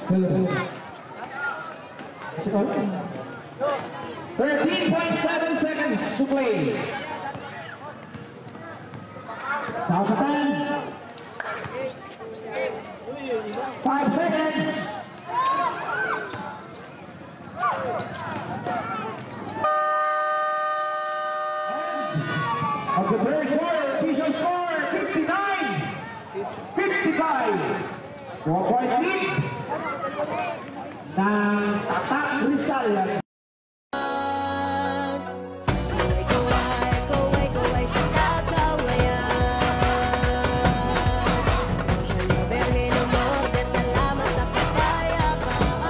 13.7 seconds to play. Down to 10. 5 seconds. Of the third quarter, official score 59-55. 4-point lead ng Tatak Rizal. Kaway sa kakawayan. Mahal na Berhe ng Norte, salamat sa kapayapaan.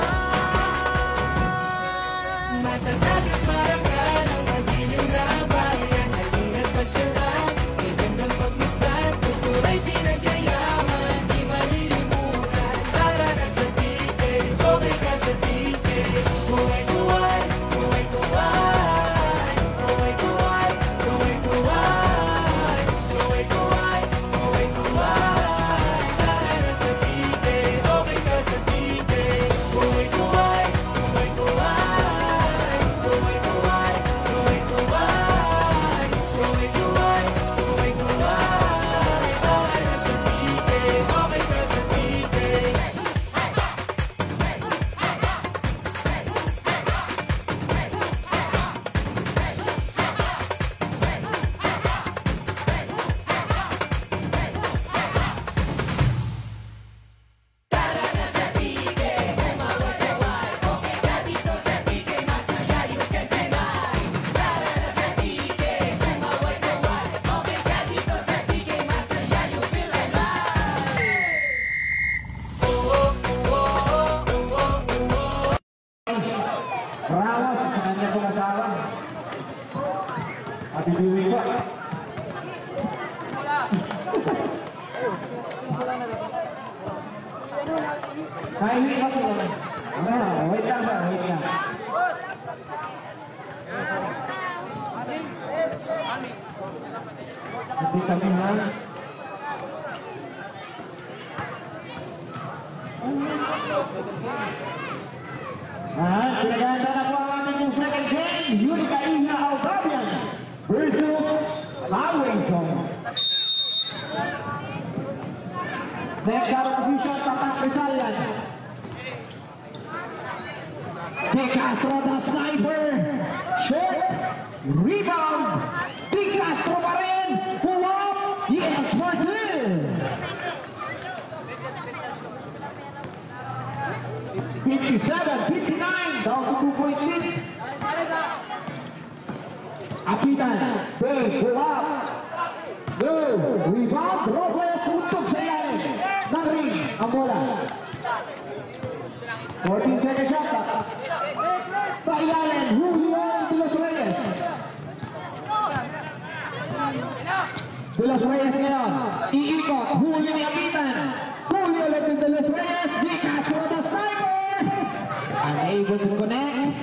Matatag at marangal ang madilim na bayan. Halina't pasyalan, may gandang pagmasdan. Kultura'y pinagyayaman, di malilimutan. Para ka sa titig, okay ka sa titig. Kuway-kuway, kuway-kuway. Kuway-kuway, kuway-kuway. Kuway-kuway, kuway-kuway. Para ka sa titig, okay ka sa titig. Kuway-kuway, kuway-kuway. Kuway-kuway, kuway-kuway. Kuway-kuway, kuway-kuway. Para ka sa titig, okay ka sa titig. Rawas sa kanya kong asawa. At ibiwin ko. Kahit ka po. Wait lang ba? Wait lang. Kapitamihan. Pinaganda na po ang ating second game, Unica Ihna Albabians versus Lawington. Next out of position, Tatak Rizalian. De Castro, the sniper. Short. Rebound. De Castro pa rin. Pull up. Yes, for two. 57-59. Down to 2-point lead. Apitan. Big. Pull up. Good. Rebound. Robles. Untuk sa ilalim. Nang-ring. Ang bola. 14 seconds shot. Sa ilalim. Julio de los Reyes. De los Reyes ngayon. Iikot. Julio ni Apitan. Julio de los Reyes. De Castro the sniper. Unable to connect.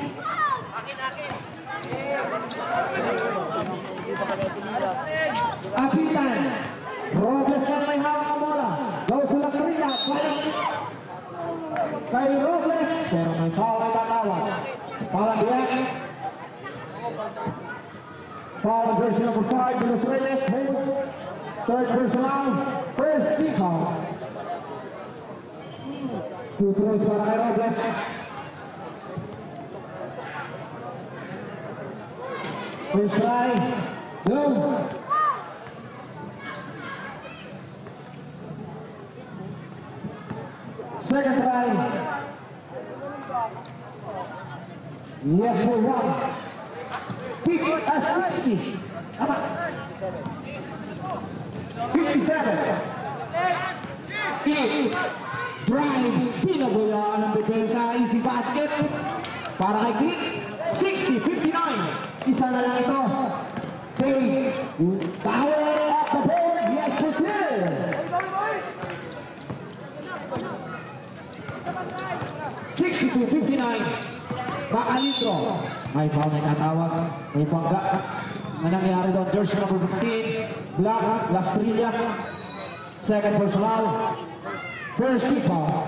Apitan. Robles na may hawak ang bola. Daw sila Korea. Kay Robles. Pero may foul ay tatawag. Palang diyan. Foul version number 5. De los Reyes. Third personal. First foul. 2 throws para kay Robles. First try. Go. Second try. Yes, for one. 60. 57. Drives. Pinabuyan ang depensa. Easy basket. Para kay Click. 60-59. Isa na lang ito. Power up the board. Yes, for two. 62-59. Bacalitro. May foul na katawag. May pangga. May nangyari doon. Jersey number 15. Black. Lastrilla. Second personal. First foul.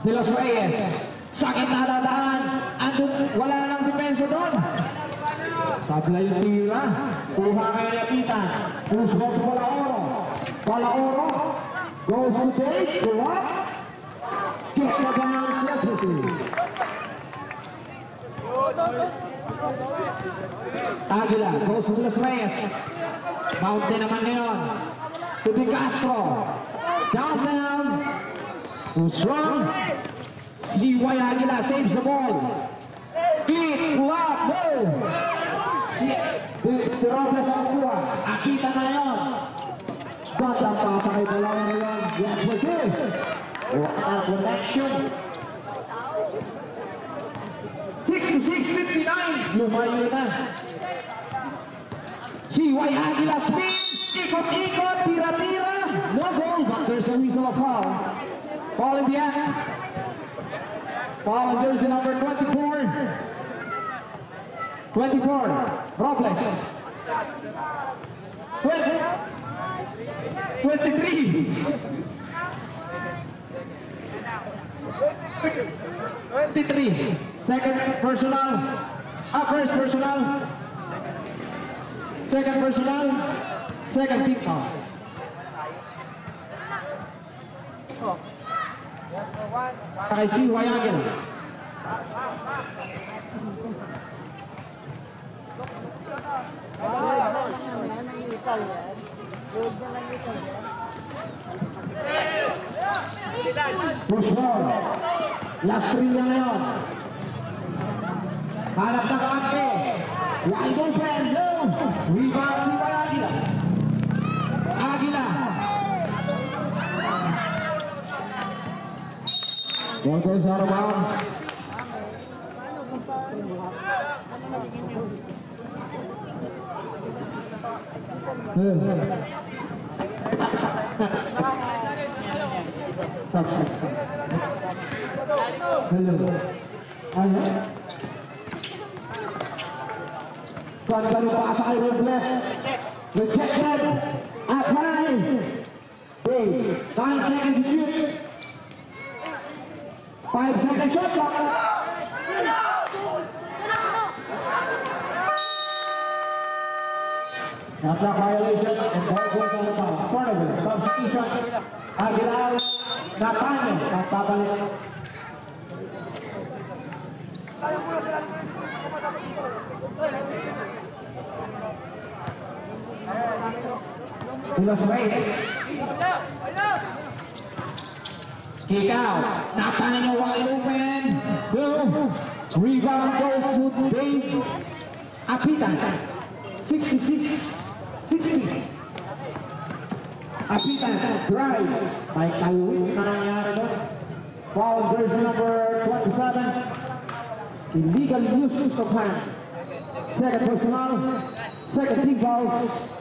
De los Reyes. Sakit na dadaan. Andun, wala nang depensa doon. Sablay yung tira. Kuha kay Lapitan. Push goes to Palaoro. Palaoro. Goes to take. Go up. Get the gun. Aguila. Goes to De los Reyes. Mountain naman ngayon. To De Castro. Down. Too strong. Si Y Aguila saves the ball. Click. Pull up. No. Si Robles ang kuha. Akita na yun. Gandang papakay dalawa na yun. Yes, for two. Ang connection. 66-59. Lumayo na. Si Y Aguila spin. Ikot-ikot. Tira-tira. No goal. But there's a whistle of foul. Foul in the act. Foul on jersey number 24. 24, Robles. 20, 23. 23. Second personal. First personal. Second personal. Second team pass. Kay si Wayagel. Push ball. Last three na ngayon. Hanap na kante. Wide open. Rebound si Aguila. Aguila. Ball goes out of bounds. Hello. Ayan. Pagkano pa sa kay Robles. Rejected. At high. Okay. 9 seconds to shoot. 5 seconds shot clock. Shot clock violation and ball goes on the bounce. Turnover. Substitution. Aguilar. Nathaniel. Nagpapalit. Los Reyes. Kick out. Nathaniel wide open. Boom. Rebound goes to Dave Apitan. 66-60. Apitan drives. May kalawin na nangyari doon. Foul jersey number 27. Illegal use of hand. Second personal. Second team fouls.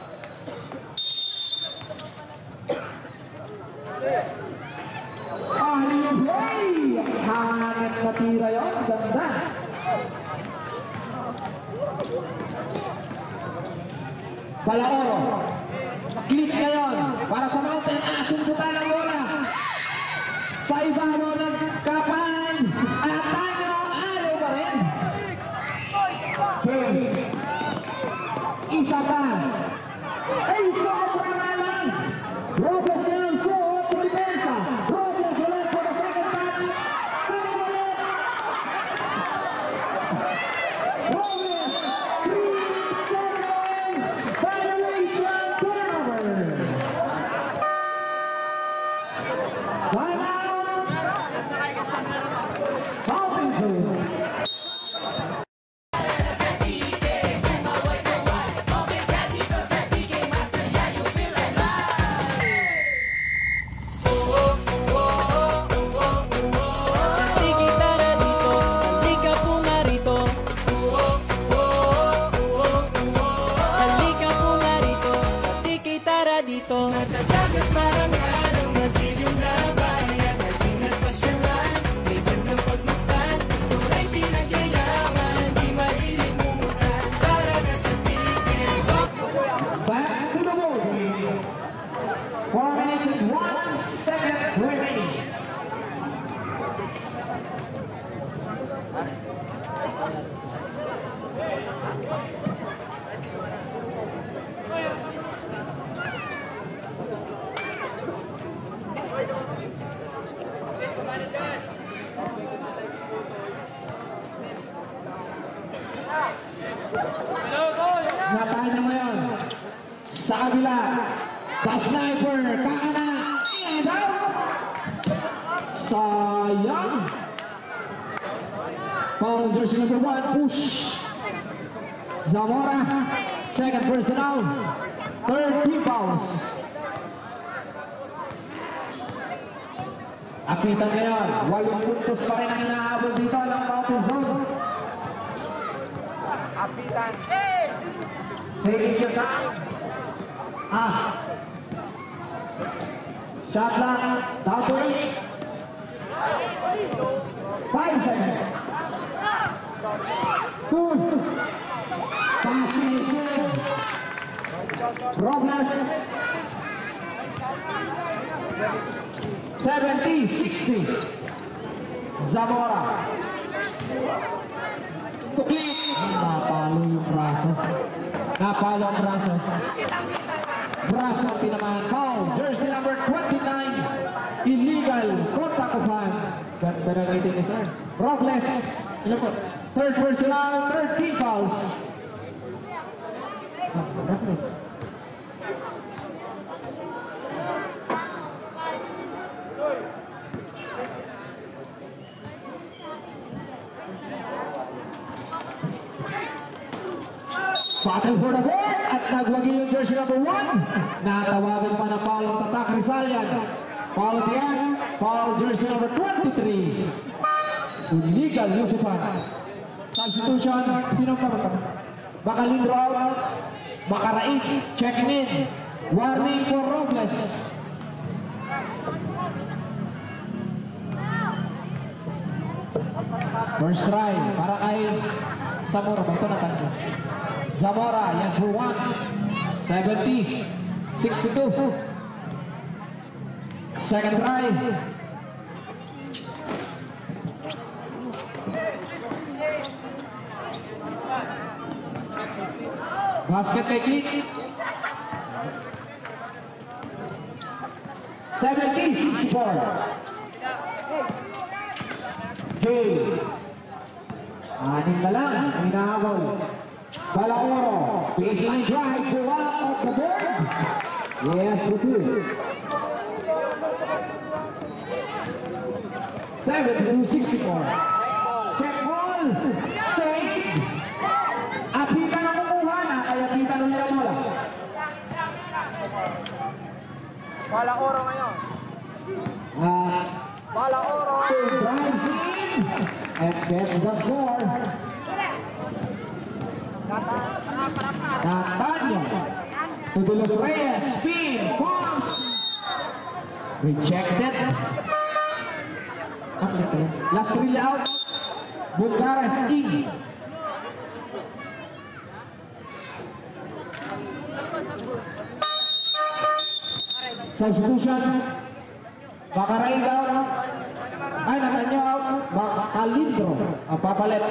Play! Hangat na tira yun. Ganda. Balaoro. Click na yun. Para sa Mountain. Asundutan ang bola. Sa ibabaw ng Kapan. At tayo. Araw pa rin. Okay. Isa pa. Ay, sobra na lang. Robles na ang suot. Depensa. Robles ulit for the second time. Robles. 3 seconds. Violation turnover. Line out. Offensive. Matatagat marangal ang madilim na bayan. Halina't pasyalan, may gandang pagmasdan. Turay pinagyayaman, di malilimutan. Para na sa tigil. Back to the ball game. 4 minutes and 1 second remaining. Napahin mo yun. Sa kabila. Pa-sniper. Kakana. And out. Sayang. Foul jersey number 1. Push. Zamora. Second personal. Third team fouls. Apitan ngayon. 8 puntos pa rin ang inaabot dito ng Mountain Zone. Apitan. Taking your time. Shot clock. Down to 8. 5 seconds. Good. Passing is good. Robles. 70-60. Zamora. Tuklik. Napalo yung braso. Napalo ang braso. Braso ang tinamaan. Foul. Jersey number 29. Illegal. Contact of hand. Ganda na natin ni sir. Robles. Third personal. Third team fouls. Robles. Battle for the board at nagwagi yung jersey number 1. Natawagan pa ng foul ang Tatak Rizalian. Foul tiyan. Foul jersey number 23. Illegal Yusupan. Substitution. Sino pa ba? Bakalindro out. Bakaraik. Checking in. Warning for Robles. First try para kay Zamora. Ito na tanto. Zamora, yes for 1. 70. 62. Second try. Basket taking. 70-64. Jay. Anim na lang. Hinahabol. Balaoro. Baseline drive. Pull out of the board. Yes, for 2. 70-64. Check ball. Save. At kita na kumuha na. Kaya kita na nila mola. Balaoro ngayon. Balaoro. Drives in. And gets the score. Catania. To De Los Reyes. Spin. Pass. Rejected. Last three out. Bulgares in. Substitution. Bakaray daw. Ay, natanyo out. Bakalindro. Ang papalit.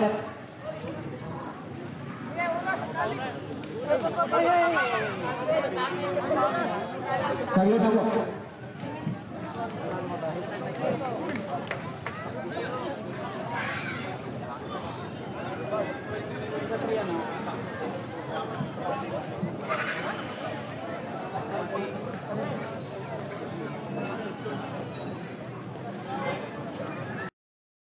Saglit ako.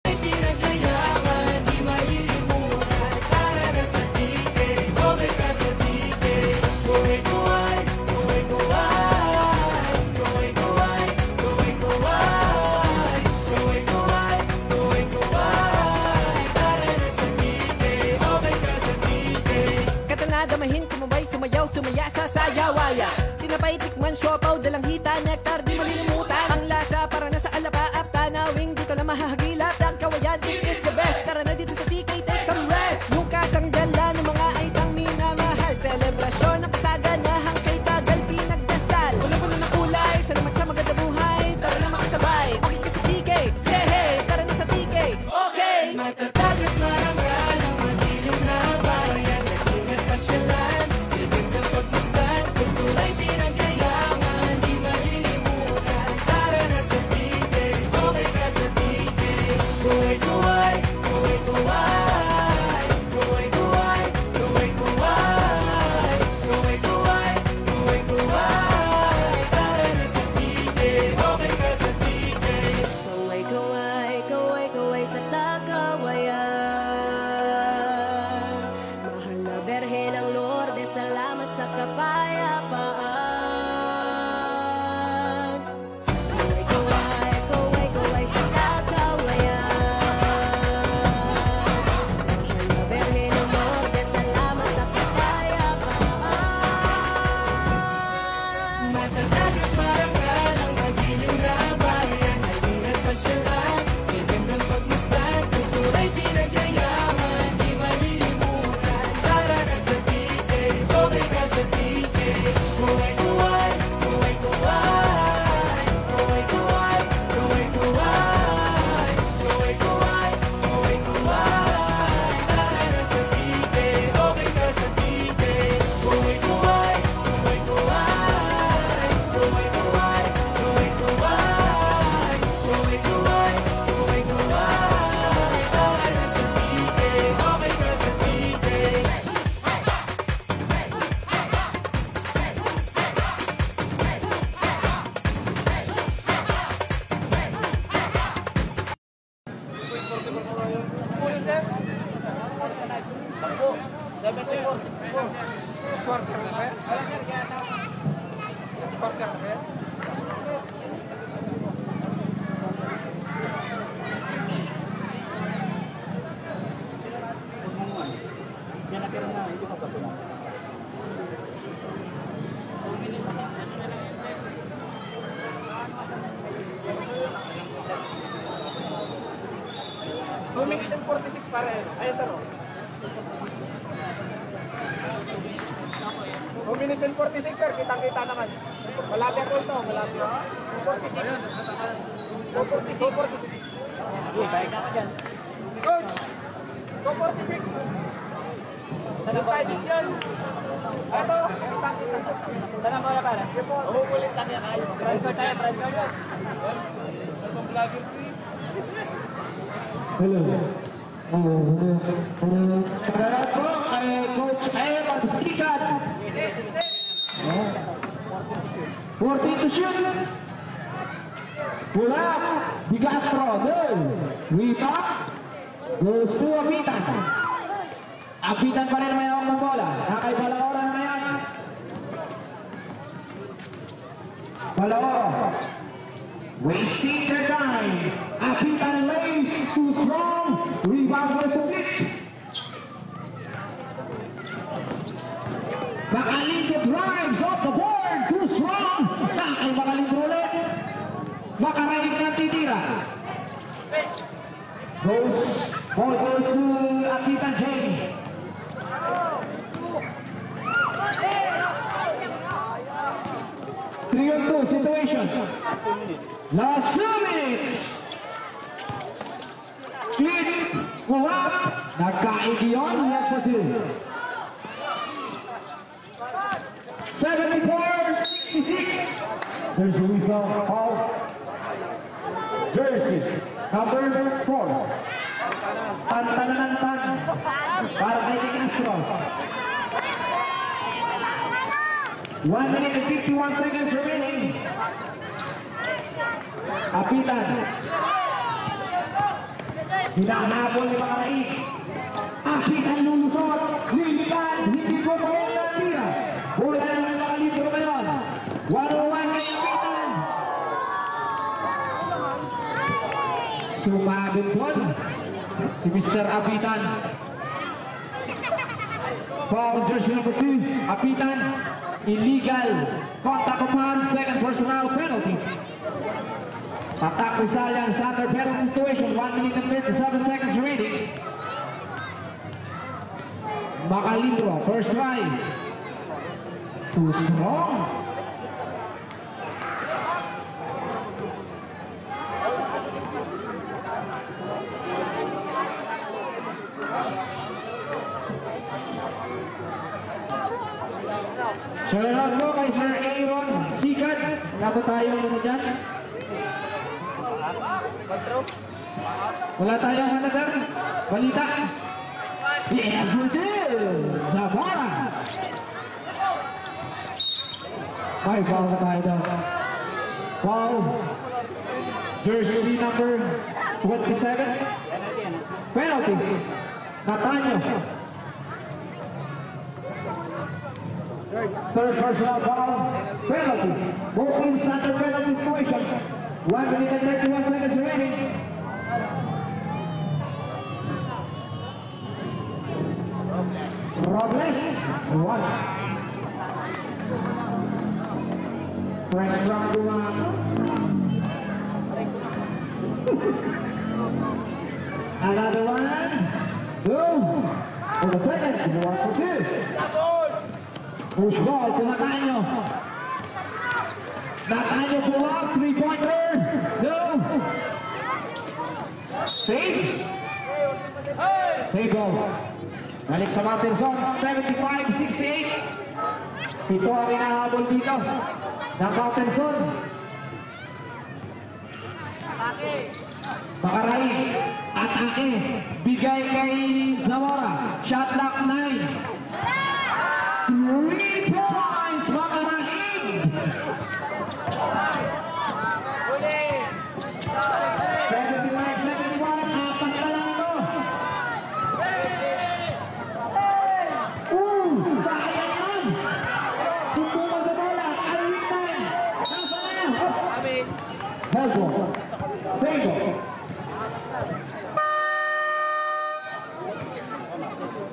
Pinagyayaman, di malilimutan. Para na sa tike, okay ka sa tike. Kuway-kuway, kuway-kuway. Kuway-kuway, kuway-kuway. Kuway-kuway, kuway-kuway. Para na sa tike, okay ka sa tike. Katanadamahin, kumabay, sumayaw, sumaya sa sayawaya. Tinapay, tikman, siopaw, dalang hita, nektar, di malilimutan. Ang lasa para na sa alapaap, tanawing dito na mahahagilap. Dagkawayan, it is the best. Tara na dito sa TK, take some rest. Yung kasanggala ng mga aitang minamahal. Selebrasyon ng kasaganahang kay tagal pinagdasal. Wala na kulay, salamat sa maganda buhay. Tara na makasabay, okay ka sa TK. Hey, hey, tara na sa TK. Okay! Matatag at marangal ang madilim na bayan. Nag-ingat pasyalan, bigyan ng pagmasdan. Kultura'y pinagyayaman, di malilimutan. 2 minutes and 46 para yun. Ayun, sir. 2 minutes and 46, sir. Kitang-kita naman. Malapit roll to. Malapit. 246. 246. Sige, balik na ka dyan. Coach! 246. Saan ba yun? Ito. Saan ang bola para? Umuulit lang yan. Drive ko tayo. Drive ko yan. Hello. Para po kay Coach Evan Sikat. 40 to shoot. Pula, Di Castro, goal. Rita, goes to Apitan. Apitan pa rin may hawak ng bola. Nakay Balaora na yan. Balaora. Wasting their time. Apitan lays too strong. Rebound with the stick. Makalindo drives off the board. Too strong. Nakay Makalindo ulit. Makaraig na titira. Ball goes to Apitan Jane. Three on two situation. Last 2 minutes. Hit. Kuwap. Nagkaigiyon. Yes for two. 74-66. There's a whistle call. Jersey number 4. Tan-tan-tan-tan. Para kay Di Castro. 1 minute and 51 seconds remaining. Apitan. Hinahanapon ni Makaraig. Apitan lulusot. Lilitan. Hindi ko pa rin natira. Bola naman Makalindo ngayon. 101 kay Apitan. Sumabit doon si Mr. Apitan. Foul jersey number 2. Apitan. Illegal. Contact upon second personal penalty. Attack Rizalian under penalty situation. 1 minute and 37 seconds remaining. Makalindo, first try. Too strong. Shoutout po kay Sir Aaron Sikat. Wala po tayong ano dyan? Wala tayong ano dyan? Balita. Yes, we do! Zamora! May foul na tayo doon. Foul. Jersey number 27. Penalty. Natanyo. Third personal foul. Penalty. Both teams under penalty situation. 1 minute and 31 seconds remaining. Robles. 1. Frank Ranguma. Another one. Go. For the second. 1 for 2. Push ball to Natanyo. Natanyo pull up, 3-pointer. No. Save. Save ball. Balik sa Mountain Zone, 75-68. Ito ang inahabol dito ng Mountain Zone. Makaraig. Atake. Bigay kay Zamora. Shot lock 9. 3 points, Makaraig! 79-71, apat na lang ito. Sayang yun! Susuman sa bola, Alwin time! Nasa na yan! Helgo, Sego.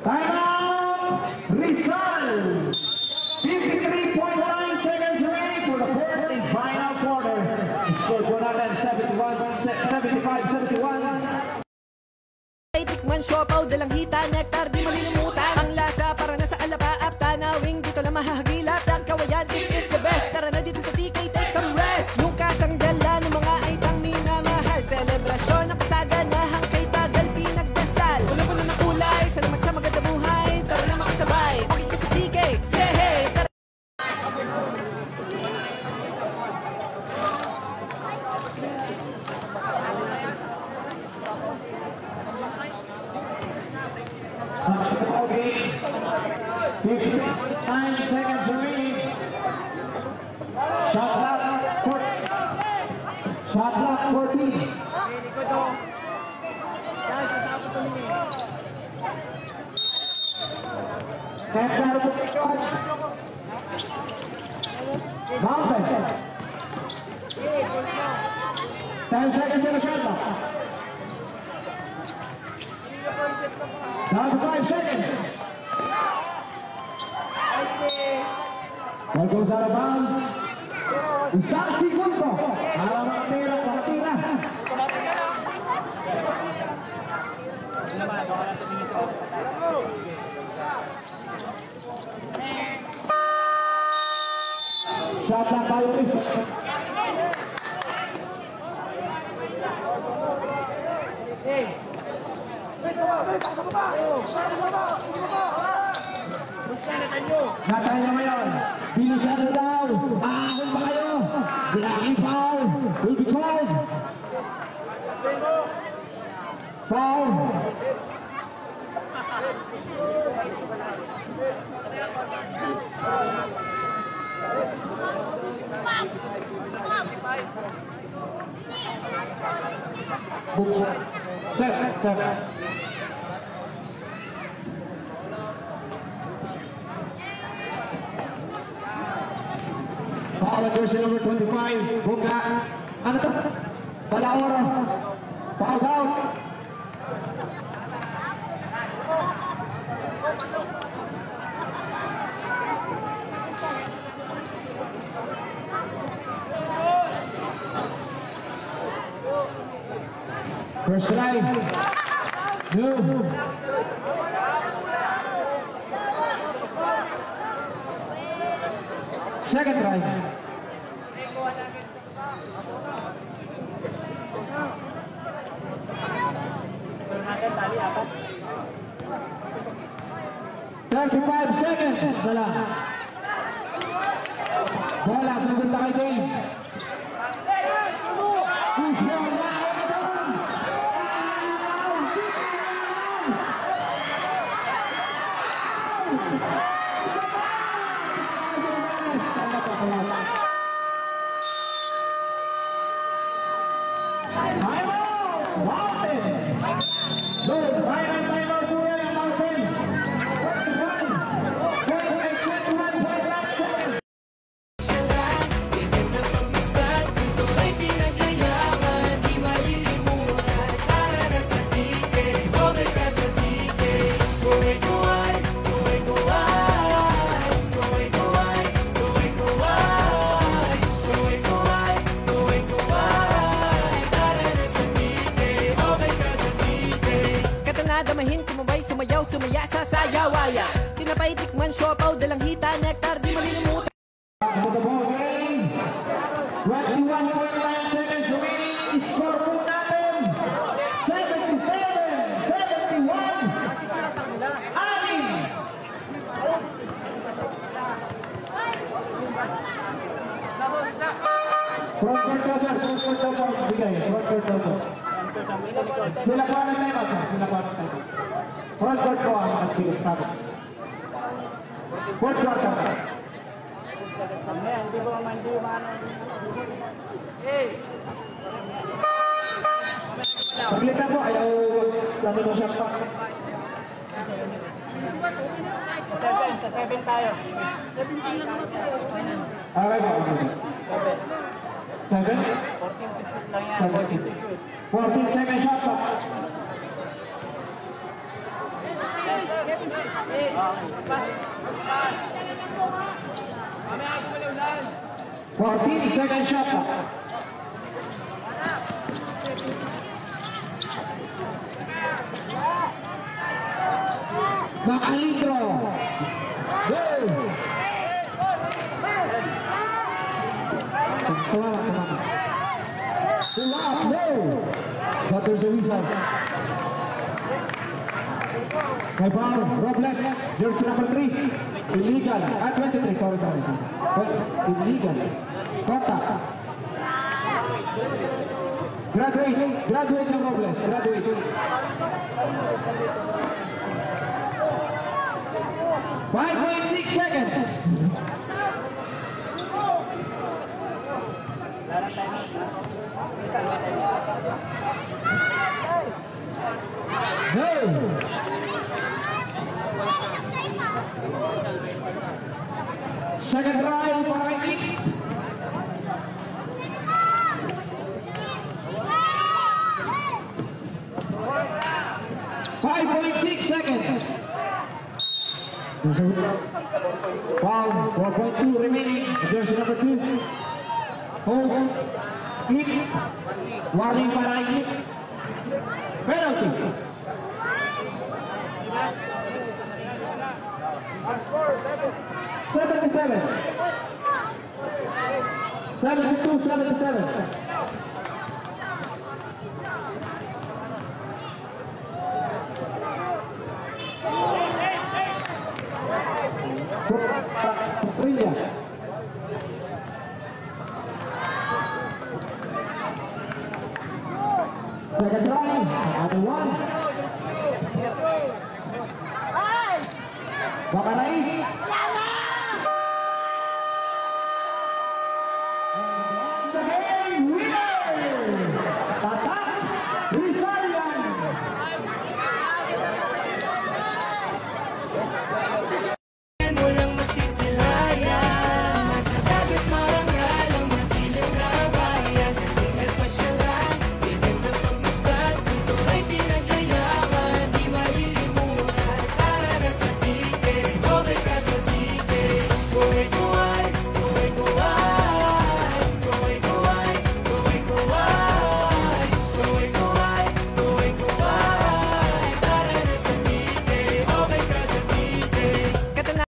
Time out! Rizal! 53.9 seconds remaining for the fourth and final quarter. Score 171, 75-71. tikman, siopaw, dalang hita, nektar, di malilimutan. Ang lasa para nasa alapaap, tanawing dito lang mahahagilap. Dagkawayan, it is the best. Tara na dito sa TK, take some rest. Yung kasangdala ng mga aitang minamahal, selebrasyon ng kasaganahang kay tagal pinagdasal. Walang puno ng kulay, salamat sa maganda buhay. Tara na makasabay, okay ka sa TK, yeah, hey, tara. Okay. 59 seconds remaining. Shot clock 14. Hands out of the shot. Mountain. 10 seconds in the shot clock. Down to 5 seconds. Ball goes out of bounds. Isang segundo. Para makatira. Shot lang tayo rin. Natay na ngayon. Bilisan na daw. Aahon ba kayo? Bilangin foul. Will be called. Foul. Set. Foul jersey number 25. Buka. Ano to? Palaoro. Foul out. First try. New. Second try. Thirty-five seconds. Salah. Bola pupunta kay Dane. Damahin, tumabay, sumayaw, sumaya sa sayawaya. Tinapay, tikman, siopaw, dalang hita, nektar, di malilimutan. For the ball game, 21.9 seconds remaining. Score po natin 77-71. Aning. Front court daw, sir. Front court daw po. Bigay. Front court daw po. Sila po ang nag-time out. Front court po ang nag-tigas natin. Fourth quarter. Hindi ko mandi umano. Paglita po, ayaw sabi mo siya pa. Sa 7 tayo. 17 lang naman tayo. Okay po. 7? 14 lang yan. 14 second shot po. 14 second shot po. Macalitro. Go! Pull up, no! Butters the whistle. May foul, Robles, jersey number 3. Illegal. 23, sorry. Illegal. Contact. Graduate yung Robles. Graduate. 5.6 seconds. No. Second try para kay Kip. Seconds. Foul, 4.2 remaining. Jersey number 2. Hold. Clip. Warning para kay Clip. Penalty. 77. 72-77. Australia. Second try, another one. Baka na